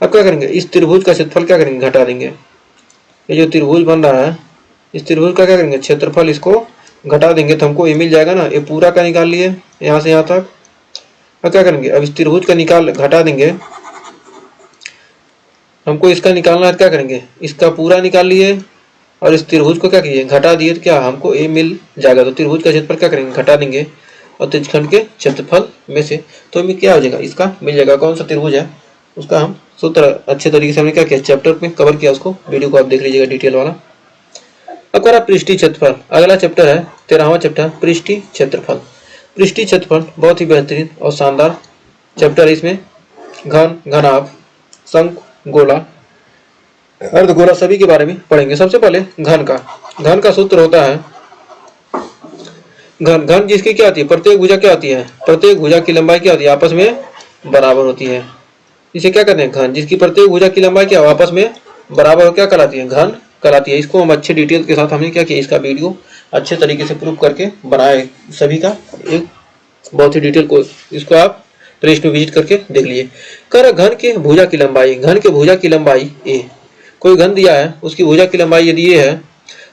अब क्या करेंगे, इस त्रिभुज का क्षेत्रफल क्या करेंगे, घटा देंगे। ये जो त्रिभुज बन रहा है, इस त्रिभुज का क्या करेंगे, क्षेत्रफल इसको घटा देंगे, तो हमको ये मिल जाएगा ना, ये पूरा का निकाल लिए यहाँ से यहाँ तक। अब क्या करेंगे, अब इस त्रिभुज का निकाल घटा देंगे, हमको इसका निकालना है, क्या करेंगे, इसका पूरा निकाल लिए और इस त्रिभुज को क्या किए, घटा दिए, तो क्या हमको ये मिल जाएगा। तो त्रिभुज का क्षेत्रफल क्या करेंगे, घटा देंगे और त्रिज्यखंड के क्षेत्रफल में से तो हमें क्या हो जाएगा, इसका मिल जाएगा। कौन सा त्रिभुज है उसका हम सूत्र अच्छे तरीके से हमने क्या किया, चैप्टर में कवर किया, उसको वीडियो को आप देख लीजिएगा डिटेल वाला। अब पृष्ठीय क्षेत्रफल, अगला चैप्टर है 13वां चैप्टर, पृष्ठीय क्षेत्रफल। पृष्ठीय क्षेत्रफल बहुत ही बेहतरीन और शानदार चैप्टर है। इसमें घन, घनाभ, शंकु, गोला, अर्धगोला सभी के बारे में पढ़ेंगे। सबसे पहले घन का सूत्र होता है घन जिसकी क्या होती है, प्रत्येक भुजा क्या होती है, प्रत्येक भुजा की लंबाई क्या होती है, आपस में बराबर होती है। इसे क्या कहते हैं, घन जिसकी प्रत्येक भुजा की लंबाई क्या आपस में बराबर क्या कहलाती है, घन कहलाती है। इसको हम अच्छे डिटेल के साथ हमने क्या किया, इसका वीडियो अच्छे तरीके से प्रूफ करके बनाए सभी का, एक बहुत ही डिटेल को, इसको आप प्लेलिस्ट में विजिट करके देख लीजिए। कर घन के भुजा की लंबाई, घन के भुजा की लंबाई ए, कोई घन दिया है उसकी भुजा की लंबाई यदि ये है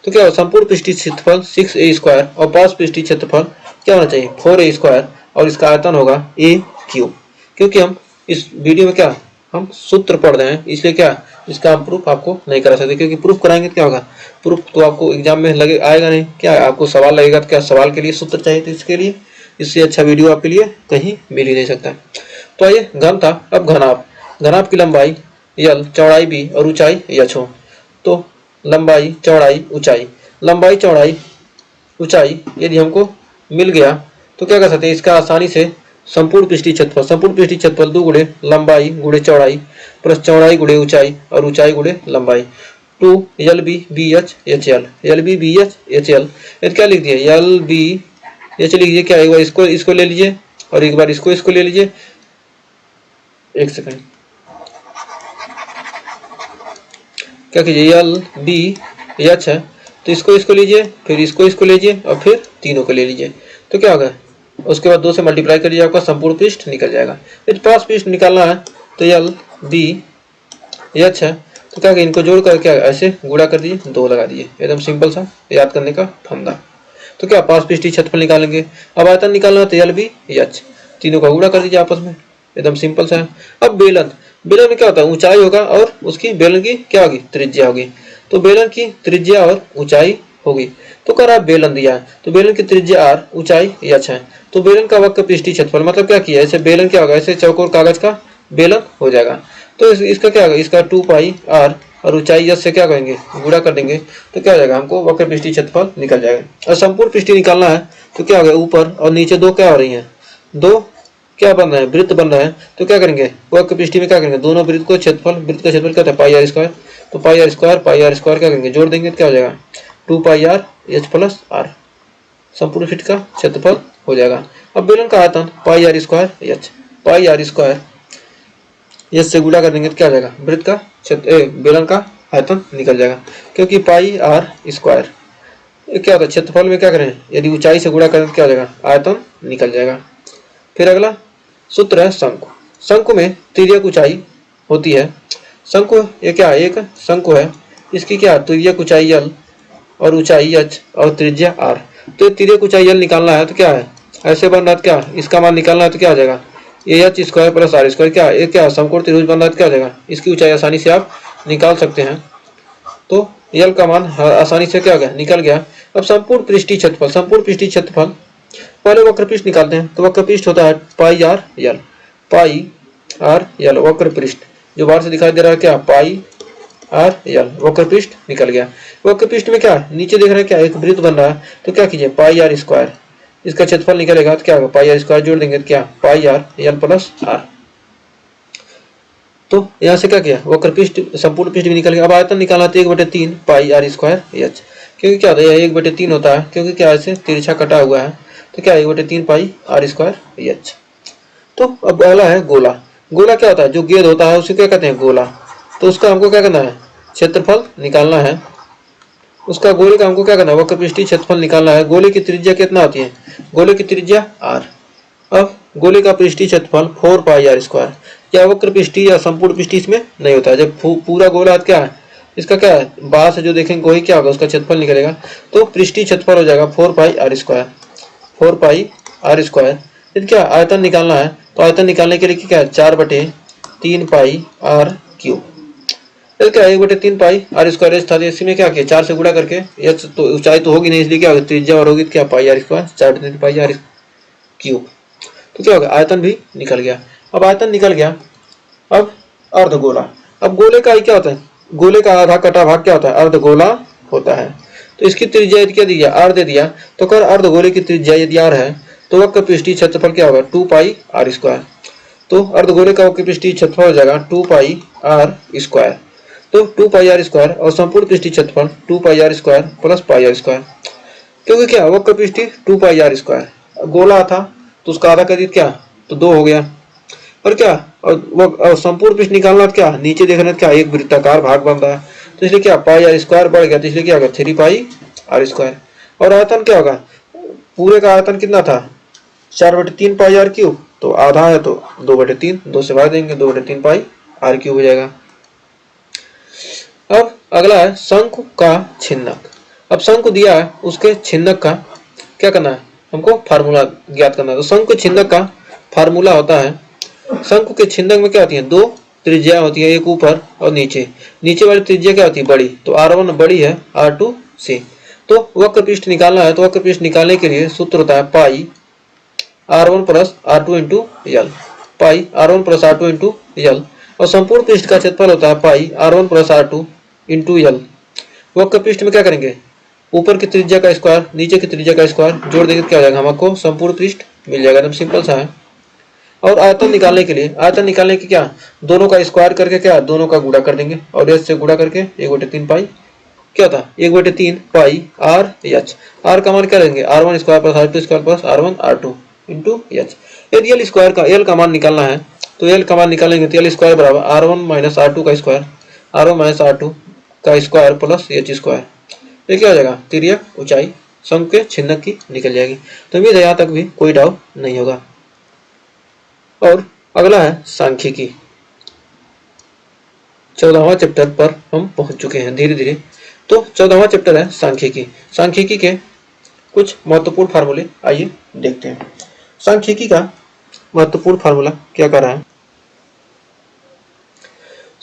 तो क्या संपूर्ण पृष्ठीय क्षेत्रफल 6a स्क्वायर और पार्श्व पृष्ठीय क्षेत्रफल क्या होना चाहिए, 4a स्क्वायर, और इसका आयतन होगा a क्यूब। क्योंकि हम इस वीडियो में क्या हम सूत्र पढ़ रहे हैं, इसलिए क्या इसका हम प्रूफ आपको नहीं करा सकते, क्योंकि प्रूफ कराएंगे तो क्या होगा, प्रूफ तो आपको एग्जाम में लगे आएगा नहीं, क्या आपको सवाल लगेगा, तो क्या सवाल के लिए सूत्र चाहिए, तो इसके लिए इससे अच्छा वीडियो आपके लिए कहीं मिल ही नहीं सकता। तो आइए, घन था, अब घनाभ। घनाभ की लंबाई यल, चौड़ाई बी और ऊंचाई एच हो। तो लंबाई, चौड़ाई, ऊंचाई, लंबाई, चौड़ाई, ऊंचाई यदि हमको मिल गया तो क्या कर सकते हैं, इसका आसानी से संपूर्ण पृष्ठीय क्षेत्रफल, संपूर्ण पृष्ठीय क्षेत्रफल 2 गुणे लंबाई गुणे चौड़ाई प्लस चौड़ाई गुणे ऊंचाई और ऊंचाई गुणे लंबाई, 2 l b b h h l, l b b h h l. क्या लिख दिए, यल बी एच लिख लीजिए, क्या एक बार इसको ले लीजिए और एक बार इसको ले लीजिए, एक सेकंड, क्या कीजिए, यल बी एच है तो इसको लीजिए, फिर इसको लीजिए और फिर तीनों को ले लीजिए, तो क्या होगा, उसके बाद 2 से मल्टीप्लाई करिए, आपका संपूर्ण पृष्ठ निकल जाएगा। फिर पास पृष्ठ निकालना है तो यल बी एच है तो क्या, इनको जोड़ कर क्या ऐसे गुणा कर दीजिए, 2 लगा दीजिए, एकदम सिंपल सा याद करने का फंदा। तो क्या पास पृष्ठीय क्षेत्रफल निकालेंगे। अब आयतन निकालना है तो यल बी एच, तीनों का गुणा कर दीजिए आपस में, एकदम सिंपल सा है। अब बेलन, बेलन में क्या होता है, ऊंचाई होगा और उसकी बेलन की क्या होगी, त्रिज्या होगी। तो बेलन की त्रिज्या और ऊंचाई होगी। तो कह रहा है बेलन दिया है, तो बेलन की त्रिज्या r, ऊंचाई h है। तो बेलन का वक्र पृष्ठीय क्षेत्रफल मतलब क्या किया, ऐसे बेलन क्या होगा, ऐसे चौकोर कागज का बेलन हो जाएगा। तो इसका क्या होगा, इसका 2 पाई r और ऊंचाई h से क्या करेंगे, गुणा कर देंगे, तो क्या हो जाएगा, हमको वक्र पृष्ठीय क्षेत्रफल निकल जाएगा। और संपूर्ण पृष्ठीय निकालना है तो क्या होगा, ऊपर और नीचे दो क्या हो रही है, दो क्या बन रहा है, वृत्त बन रहा है। तो क्या करेंगे, वक्र पृष्ठीय में क्या करेंगे, दोनों वृत्त को क्षेत्रफल, वृत्त का क्षेत्रफल क्या होता है, पाई आर स्क्वायर। तो पाई आर स्क्वायर क्या करेंगे, जोड़ देंगे तो क्या हो जाएगा, 2 pi R H plus are, संपूर्ण पृष्ठ का क्षेत्रफल हो जाएगा। अब बेलन का आयतन pi r squared h, pi r squared h से गुणा कर देंगे तो क्या हो जाएगा, वृत्त का क्षेत्र बेलन का आयतन निकल जाएगा, क्योंकि पाई आर स्क्वायर क्या होता है, क्षेत्रफल में क्या करें, यदि ऊंचाई से गुणा करें तो क्या हो जाएगा, आयतन निकल जाएगा। फिर अगला सूत्र है शंकु। शंकु में तिर्यक ऊंचाई होती है। शंकु ये क्या है, एक शंकु है, इसकी क्या तिर्यक ऊंचाई l और ऊंचाई h और त्रिज्या r। तो तिर्यक ऊंचाई l निकालना है तो क्या है, ऐसे बन रहा है, क्या इसका मान निकालना है तो क्या आ जाएगा, A H square plus R square, क्या ये क्या समकोण त्रिभुज बन रहा है तो क्या आ जाएगा, इसकी ऊंचाई आसानी से आप निकाल सकते हैं। तो यल का मान आसानी से क्या हो गया, निकल गया। अब संपूर्ण पृष्ठीय क्षेत्रफल, संपूर्ण पृष्ठीय क्षेत्रफल पहले वक्र पृष्ठ निकालते हैं। तो वक्र पृष्ठ होता है पाई आर यल, पाई आर यल वक्र पृष्ठ, जो बाहर से दिखाई दे रहा है क्या, पाई आर यल वक्र पृष्ठ निकल गया। वक्र पृष्ठ में क्या नीचे देख रहे हैं, क्या एक वृत्त बन रहा है, तो क्या कीजिए, पाई आर स्क्वायर, इसका क्षेत्रफल निकलेगा तो क्या होगा, पाई आर स्क्वायर जोड़ देंगे तो क्या, pi are L plus are. तो यहाँ से क्या किया, वक्र पृष्ठ संपूर्ण पृष्ठ भी निकल गया। अब आयतन निकालना तो 1/3 पाई आर स्क्वायर एच, क्योंकि क्या होता है, यह 1/3 होता है, क्योंकि क्या ऐसे तिरछा कटा हुआ है, तो क्या 1/3 पाई आर स्क्वायर एच। तो अब अगला है गोला। गोला क्या होता है, जो गेंद होता है उसे क्या कहते हैं, गोला। तो उसका हमको क्या करना है, क्षेत्रफल निकालना है, उसका गोले का हमको क्या करना है, वक्र पृष्ठीय क्षेत्रफल निकालना है। गोले की त्रिज्या कितना होती है, गोले की त्रिज्या r। अब गोले का पृष्ठीय क्षेत्रफल 4 पाई आर स्क्वायर, या वक्र पृष्ठीय या संपूर्ण पृष्ठीय इसमें नहीं होता है। जब पूरा गोला क्या है, इसका क्या है, बाहर से जो देखेंगे वही क्या होगा, उसका क्षेत्रफल निकलेगा। तो पृष्ठीय क्षेत्रफल हो जाएगा 4 pi r squared, 4 pi r squared. फिर क्या आयतन निकालना है, तो आयतन निकालने के लिए क्या है, 4/3 पाई आर क्यूब। फिर क्या 1/3 पाई आर स्क्वायर एच था, इसी में क्या किया, 4 से गुणा करके, एच तो ऊंचाई तो होगी नहीं, इसलिए क्या होगी, त्रिज्या और होगी, क्या pi r squared 4/3 pi r cube. तो क्या होगा, आयतन भी निकल गया। अब आयतन निकल गया, अब अर्धगोला। अब गोले का क्या होता है, गोले का आधा कटा भाग क्या होता है, अर्धगोला होता है। तो इसकी त्रिज्या क्या दी गया, r दे दिया। तो कर अर्धगोले की त्रिज्या यदि r है, तो वक्र पृष्ठीय क्षेत्रफल क्या होगा, 2 पाई आर स्क्वायर। तो अर्धगोले का वक्र पृष्ठीय क्षेत्रफल हो जाएगा 2 पाई आर स्क्वायर। तो 2 पाई आर स्क्वायर और संपूर्ण पृष्ठीय क्षेत्रफल 2 pi r squared plus pi r squared, क्योंकि क्या वक्र पृष्ठीय 2 पाई आर स्क्वायर, गोला था तो उसका आधा कर दिया, क्या तो 2 हो गया। और क्या और संपूर्ण पृष्ठ निकालना तो क्या, नीचे देखना क्या, एक वृत्ताकार भाग बन रहा है, तो इसलिए क्या पाई आर स्क्वायर बढ़ गया, तो इसलिए क्या होगा 3 पाई आर स्क्वायर। और आयतन क्या होगा, पूरे का आयतन कितना था, 4/3 पाई आर क्यूब, तो आधा है तो 2/3, 2 से भाग देंगे, 2/3 पाई आर क्यूब हो जाएगा। अब अगला है शंकु का छिन्नक। अब शंकु दिया है, उसके छिन्नक का क्या करना है, हमको फार्मूला ज्ञात करना है। तो शंकु छिन्नक का फार्मूला होता है, शंकु के छिन्नक में क्या होती है, 2 त्रिज्या होती है, एक ऊपर और नीचे। नीचे वाली त्रिज्या क्या होती है, बड़ी, तो r1 बड़ी है r2 से। तो वक्र पृष्ठ निकालना है, तो वक्र पृष्ठ निकालने के लिए सूत्र होता है pi r1 plus r2 into l, pi r1 plus r2 into l. और संपूर्ण पृष्ठ का क्षेत्रफल होता है pi r1 plus r2 into यल। वक्र पृष्ठ में क्या करेंगे, ऊपर की त्रिज्या का स्क्वायर नीचे की त्रिज्या का स्क्वायर जोड़ देंगे, क्या हो जाएगा, हमको संपूर्ण पृष्ठ मिल जाएगा, एकदम सिंपल सा है। और आयतन निकालने के लिए, आयतन निकालने के क्या, दोनों का स्क्वायर करके क्या, दोनों का गुणा कर देंगे, और एच से गुणा करके 1/3 पाई क्या था, 1/3 पाई आर एच। आर का मान क्या लेंगे, r1 square plus r2 square plus r1 r2 into H. यदि एल स्क्वायर का एल का मान निकालना है, तो एल का मान निकालेंगे तो एल स्क्वायर बराबर r1 माइनस r2 का स्क्वायर, r1 माइनस r2 का स्क्वायर प्लस एच स्क्वायर। ये क्या हो जाएगा, तिर्यक ऊंचाई शंकु के छिन्नक की निकल जाएगी। तो उम्मीद है यहाँ तक भी कोई डाउट नहीं होगा। और अगला है सांख्यिकी। 14वां चैप्टर पर हम पहुंच चुके हैं धीरे धीरे। तो 14वां चैप्टर है सांख्यिकी। सांख्यिकी के कुछ महत्वपूर्ण फार्मूले आइए देखते हैं। सांख्यिकी का महत्वपूर्ण फार्मूला क्या कर रहा है,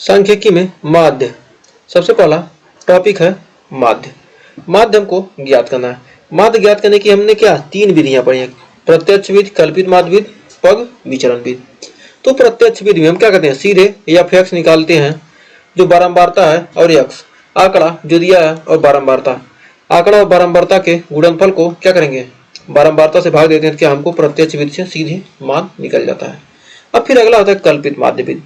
सांख्यिकी में माध्य, सबसे पहला टॉपिक है माध्य। माध्य हमको ज्ञात करना है। माध्य ज्ञात करने की हमने क्या तीन विधियां पढ़ी हैं, प्रत्यक्ष विधि, कल्पित माध्य विधि, पग विचलन विधि। तो प्रत्यक्ष विधि में हम क्या करते हैं, सीधे एफ एक्स निकालते हैं जो बारंबारता है और एक्स आंकड़ा जो दिया है और बारंबारता, आंकड़ा और बारंबारता के गुणनफल को क्या करेंगे, बारंबारता से भाग देते हैं, क्या हमको प्रत्यक्ष विधि से सीधे मान निकल जाता है। अब फिर अगला होता है कल्पित माध्य विधि।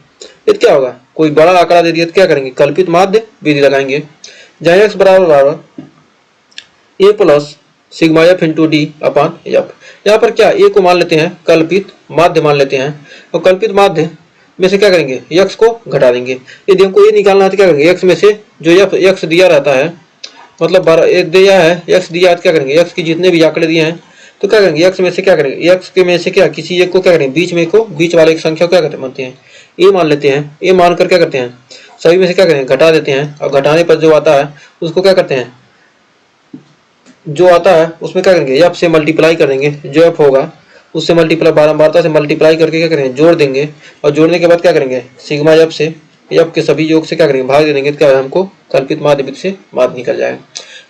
ये क्या होगा, कोई बड़ा आंकड़ा दे दिया तो क्या करेंगे, कल्पित माध्य विधि लगाएंगे, जहां एक्स बराबर a plus sigma f into d upon f. यहाँ पर क्या ए को मान लेते हैं कल्पित माध्य मान लेते हैं, और कल्पित माध्य में से क्या करेंगे, एक्स को घटा देंगे। यदि हमको ये निकालना है तो क्या करेंगे, एक्स में से जो एक्स दिया रहता है, मतलब दिया है एक्स दिया है, क्या करेंगे, एक्स की जितने भी आंकड़े दिए हैं तो क्या करेंगे, एक्स में से क्या करेंगे, एक्स के में से क्या किसी एक को क्या करेंगे, बीच में को बीच वाले एक संख्या को क्या करते मानते हैं, ए मान लेते हैं। ए मान कर क्या करते हैं, सभी में से क्या करेंगे, घटा देते हैं, और घटाने पर जो आता है उसको क्या करते हैं, जो आता है उसमें क्या करेंगे, एफ से मल्टीप्लाई कर देंगे, जो एफ होगा उससे मल्टीप्लाई बारंबारता से मल्टीप्लाई करके क्या करेंगे, जोड़ देंगे, और जोड़ने के बाद क्या करेंगे, सिग्मा एफ से एफ के सभी योग से क्या करेंगे, भाग दे देंगे, तो क्या हमको कल्पित माध्य विधि से माध्य निकल जाएगा।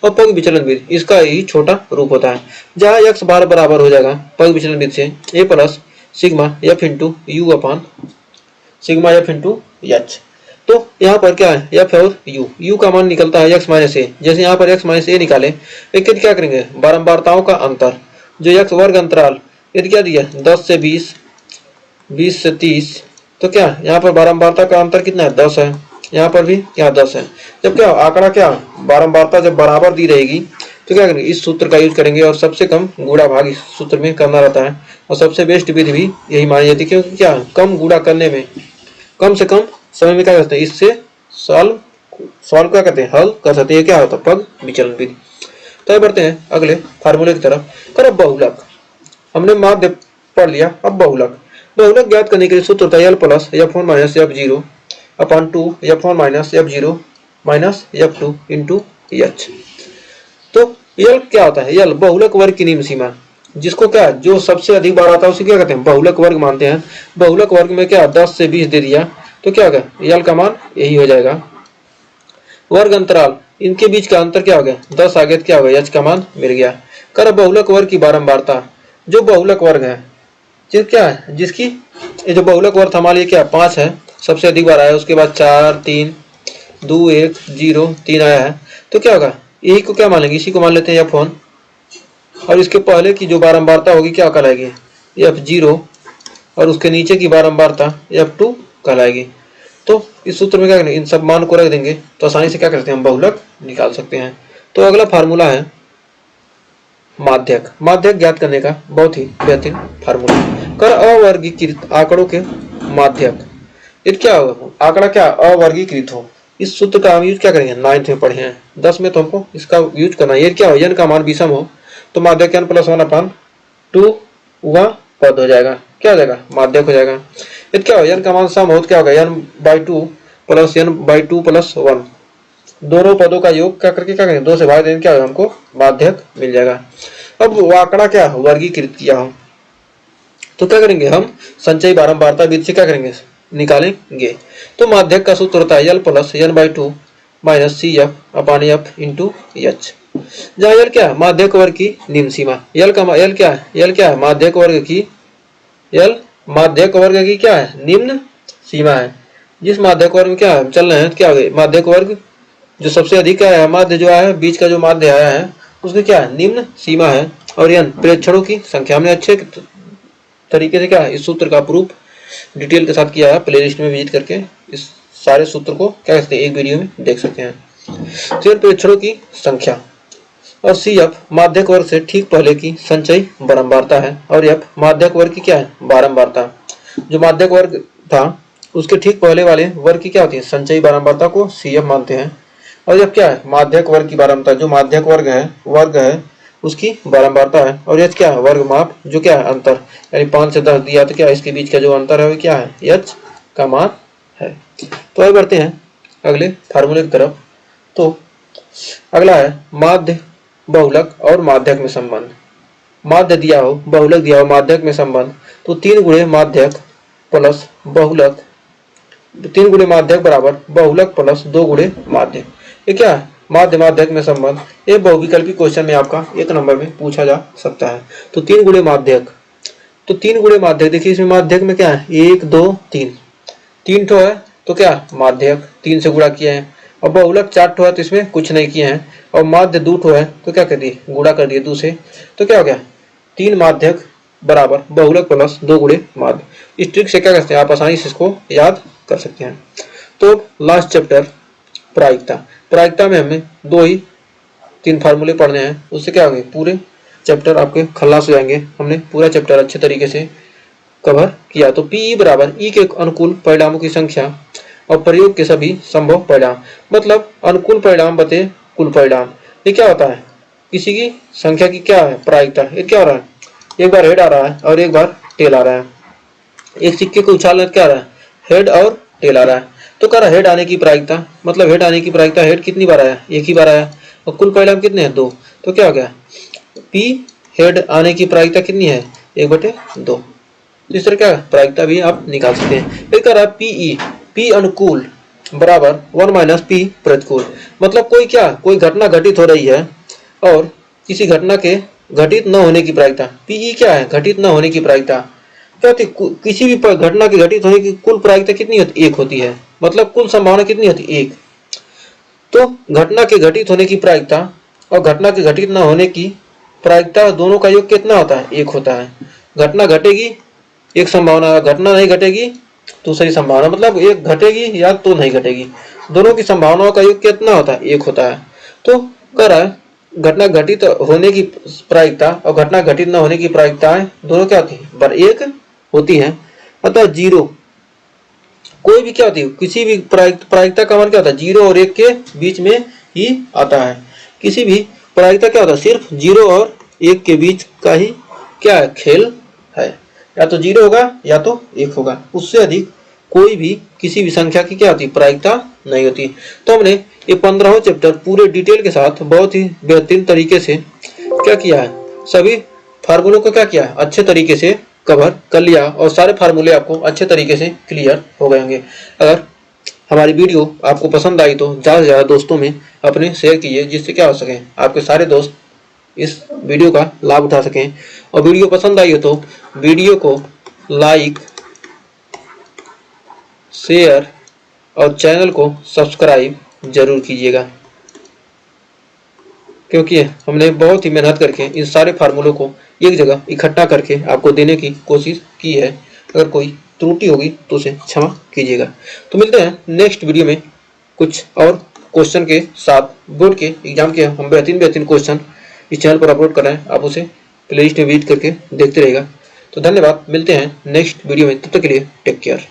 और पग विचलन विधि इसका ही छोटा रूप होता है, जहाँ एक्स बार बराबर हो जाएगा पग विचलन विधि से a plus sigma f into u upon sigma f into h. तो यहाँ पर क्या है, एफ और यू का मान निकलता है एक्स माइनस ए। जैसे यहाँ पर एक्स माइनस ए निकाले, लेकिन क्या करेंगे, बारंबारताओं का अंतर जो एक्स वर्ग अंतराल यदि क्या दिया 10 से 20, 20 से 30, तो क्या यहाँ पर बारंबारता का अंतर कितना है, 10 है, यहाँ पर भी क्या 10 है। जब क्या आंकड़ा क्या बारंबारता जब बराबर दी रहेगी तो क्या करेंगे, इस सूत्र का यूज करेंगे, और सबसे कम गुणा भाग इस सूत्र में करना रहता है, और सबसे बेस्ट विधि भी यही मानी जाती है, क्योंकि क्या कम गुणा करने में कम से कम समय में क्या करते हैं, इससे सॉल्व क्या करते हैं, हल कर सकते हैं। क्या होता है, पग विचलन विधि। तो बढ़ते हैं अगले फार्मूले की तरफ। कर अब बहुलक, हमने माध्य पढ़ लिया, अब बहुलक। बहुलक ज्ञात करने के लिए सूत्र होता है L plus F one minus F zero upon two F one minus F zero minus F two into h. तो यल क्या होता है, यल बहुलक वर्ग की निम्न सीमा, जिसको क्या जो सबसे अधिक बार आता है उसे क्या कहते हैं, बहुलक वर्ग मानते हैं। बहुलक वर्ग में क्या 10 से 20 दे दिया तो क्या होगा, यल का मान यही हो जाएगा। वर्ग अंतराल इनके बीच का अंतर क्या हो गया, 10 आ गया, क्या हो गया, एच का मान मिल गया। कर बहुलक वर्ग की बारंबारता, जो बहुलक वर्ग है जिस क्या है, जिसकी ये जो बहुलक वर्ग हमारे लिए क्या 5 है, सबसे अधिक बार आया, उसके बाद 4 3 2 1 0 3 आया है, तो क्या होगा, यही को क्या मान लेंगे, इसी को मान लेते हैं f1, और इसके पहले की जो बारंबारता होगी क्या कहलाएगी, f0, और उसके नीचे की बारंबारता f2 कहलाएगी। तो इस सूत्र में क्या करेंगे, इन सब मान को रख देंगे तो आसानी से क्या करते हैं, हम बहुलक निकाल सकते हैं। तो अगला फार्मूला है माध्यक। माध्यक ज्ञात करने का बहुत ही बेहतरीन फार्मूला। कर अवर्गीकृत आंकड़ों के माध्यक, ये क्या होगा, आंकड़ा क्या अवर्गीकृत हो, इस सूत्र का हम यूज क्या करेंगे, 9th में पढ़े हैं, 10 में तो हमको इसका यूज करना है। ये क्या हो, n का मान विषम हो तो माध्यक n प्लस 1 अपान 2 वह पद हो जाएगा, क्या हो जाएगा, माध्यक हो जाएगा। ये क्या हो, n का मान सम हो तो क्या होगा, n/2 प्लस n/2 प्लस 1, दोनों पदों का योग क्या करके क्या करेंगे, 2 से भाग देंगे, क्या होगा, हमको माध्यक मिल जाएगा। अब वो आंकड़ा क्या वर्गीकृत किया हो तो क्या करेंगे, हम संचयी बारंबारता विधि से क्या करेंगे, निकालेंगे। तो माध्यक का सूत्र होता है l plus n/2 minus c f upon f into h, जहाँ यल क्या है, माध्यक वर्ग की निम्न सीमा, यल क्या है, यल क्या है, माध्यक वर्ग की, यल माध्यक वर्ग की क्या है, निम्न सीमा है। जिस माध्यक वर्ग में क्या है चल रहे हैं, क्या हो गए, माध्यक वर्ग जो सबसे अधिक है, माध्य जो आया है, बीच का जो माध्य आया है उसकी क्या है, निम्न सीमा है, और यन प्रेक्षणों की संख्या। हमने अच्छे तरीके से क्या है, इस सूत्र का प्रूफ डिटेल के साथ किया है, प्लेलिस्ट में विजिट करके इस सारे सूत्र को क्या कहते हैं, एक वीडियो में देख सकते हैं। फिर प्रेक्षणों की संख्या, और सी एफ माध्यक वर्ग से ठीक पहले की संचयी बारंबारता है, और एफ माध्यक वर्ग की क्या है, बारंबारता। जो माध्यक वर्ग था उसके ठीक पहले वाले वर्ग की क्या होती है, संचयी बारंबारता को सी एफ मानते हैं। और जब क्या है, माध्यक वर्ग की बारंबारता, जो माध्यक वर्ग है उसकी बारंबारता है, और एच क्या है, वर्ग माप, जो क्या है, अंतर, यानी 5 से 10 दिया तो क्या इसके बीच का जो अंतर है वो क्या है, एच का मान है। तो आगे बढ़ते हैं अगले फार्मूले की तरफ। तो अगला है माध्य, बहुलक और माध्यक में संबंध। माध्य दिया हो, बहुलक दिया हो, माध्यक में संबंध, तो 3 गुणे माध्यक प्लस बहुलक 3 गुणे माध्यक बराबर बहुलक प्लस 2 गुणे माध्यक। ये क्या है? माध्य माध्यक में संबंध। ये बहुविकल्पी क्वेश्चन में आपका 1 नंबर में पूछा जा सकता है। तो 3 गुणे माध्यक, तो 3 गुणे माध्यक, देखिए इसमें माध्यक में क्या है, 1 2 3, 3 ठो है तो क्या माध्यक 3 से गुणा किया है, और बहुलक 4 ठो है तो इसमें कुछ नहीं किए हैं, और माध्य 2 ठो है तो क्या कर दिए, गुणा कर दिए 2 से। तो क्या हो गया, 3 माध्यक बराबर बहुलक प्लस 2 गुणे माध्य। इस ट्रिक से क्या करते हैं, आप आसानी से इसको याद कर सकते हैं। तो लास्ट चैप्टर प्रायिकता, प्रायिकता में हमें 2 ही 3 फार्मूले पढ़ने हैं, उससे क्या होंगे, पूरे चैप्टर आपके खल्लास हो जाएंगे। हमने पूरा चैप्टर अच्छे तरीके से कवर किया। तो पीई बराबर ई के अनुकूल परिणामों की संख्या और प्रयोग के सभी संभव परिणाम, मतलब अनुकूल परिणाम बते कुल परिणाम। ये क्या होता है, किसी की संख्या की क्या है प्रायिकता। ये क्या हो रहा है, एक बार हेड आ रहा है और एक बार टेल आ रहा है, एक सिक्के को उछालने क्या आ रहा है, हेड और टेल आ रहा है। तो कह रहा हेड आने की प्रायिकता, मतलब हेड आने की प्रायिकता, हेड कितनी बार आया, एक ही बार आया, और कुल परिणाम कितने हैं, 2। तो क्या हो गया, पी हेड आने की प्रायिकता कितनी है, 1/2। तो इस तरह क्या प्रायिकता भी आप निकाल सकते हैं। फिर कह रहा पीई, पी अनुकूल बराबर 1 माइनस पी प्रतिकूल, मतलब कोई घटना घटित हो रही है और किसी घटना के घटित न होने की प्रायिकता, पीई क्या है, घटित न होने की प्रायिकता। क्या होती, किसी भी घटना के घटित होने की कुल प्रायिकता कितनी होती, 1 होती है, मतलब कुल संभावना कितनी होती, 1। तो घटना के घटित होने की प्रायिकता और घटना के घटित न होने की प्रायिकता दोनों का योग कितना होता है, 1 होता है। घटना घटेगी एक संभावना, घटना नहीं घटेगी दूसरी संभावना, मतलब एक घटेगी या तो नहीं घटेगी, दोनों की संभावनाओं का योग कितना होता है, 1 होता है। तो कह रहा है घटना घटित होने की प्रायिकता और घटना घटित न होने की प्रायिकताएं दोनों क्या होती है, पर 1 होती है। मतलब 0 कोई भी क्या होती है, किसी भी प्रायिकता का मान क्या होता है, 0 और 1 के बीच में ही आता है। किसी भी प्रायिकता क्या होता है, सिर्फ 0 और 1 के बीच का ही क्या है, खेल है, या तो 0 होगा या तो 1 होगा, उससे अधिक कोई भी किसी भी संख्या की क्या होती, प्रायिकता नहीं होती। तो हमने ये 15वां चैप्टर पूरे डिटेल के साथ बहुत ही बेहतरीन तरीके से क्या किया है, सभी फार्मूलों को क्या किया है, अच्छे तरीके से कवर कर लिया, और सारे फार्मूले आपको अच्छे तरीके से क्लियर हो गए होंगे। अगर हमारी वीडियो आपको पसंद आई तो ज़्यादा से ज़्यादा दोस्तों में अपने शेयर कीजिए, जिससे क्या हो सके, आपके सारे दोस्त इस वीडियो का लाभ उठा सकें। और वीडियो पसंद आई हो तो वीडियो को लाइक, शेयर और चैनल को सब्सक्राइब जरूर कीजिएगा, क्योंकि हमने बहुत ही मेहनत करके इन सारे फार्मूलों को एक जगह इकट्ठा करके आपको देने की कोशिश की है। अगर कोई त्रुटि होगी तो उसे क्षमा कीजिएगा। तो मिलते हैं नेक्स्ट वीडियो में कुछ और क्वेश्चन के साथ। बोर्ड के एग्जाम के हम बेहतरीन क्वेश्चन इस चैनल पर अपलोड कर रहे हैं, आप उसे प्लेलिस्ट में विजिट करके देखते रहेगा। तो धन्यवाद, मिलते हैं नेक्स्ट वीडियो में, तब तक के लिए टेक केयर।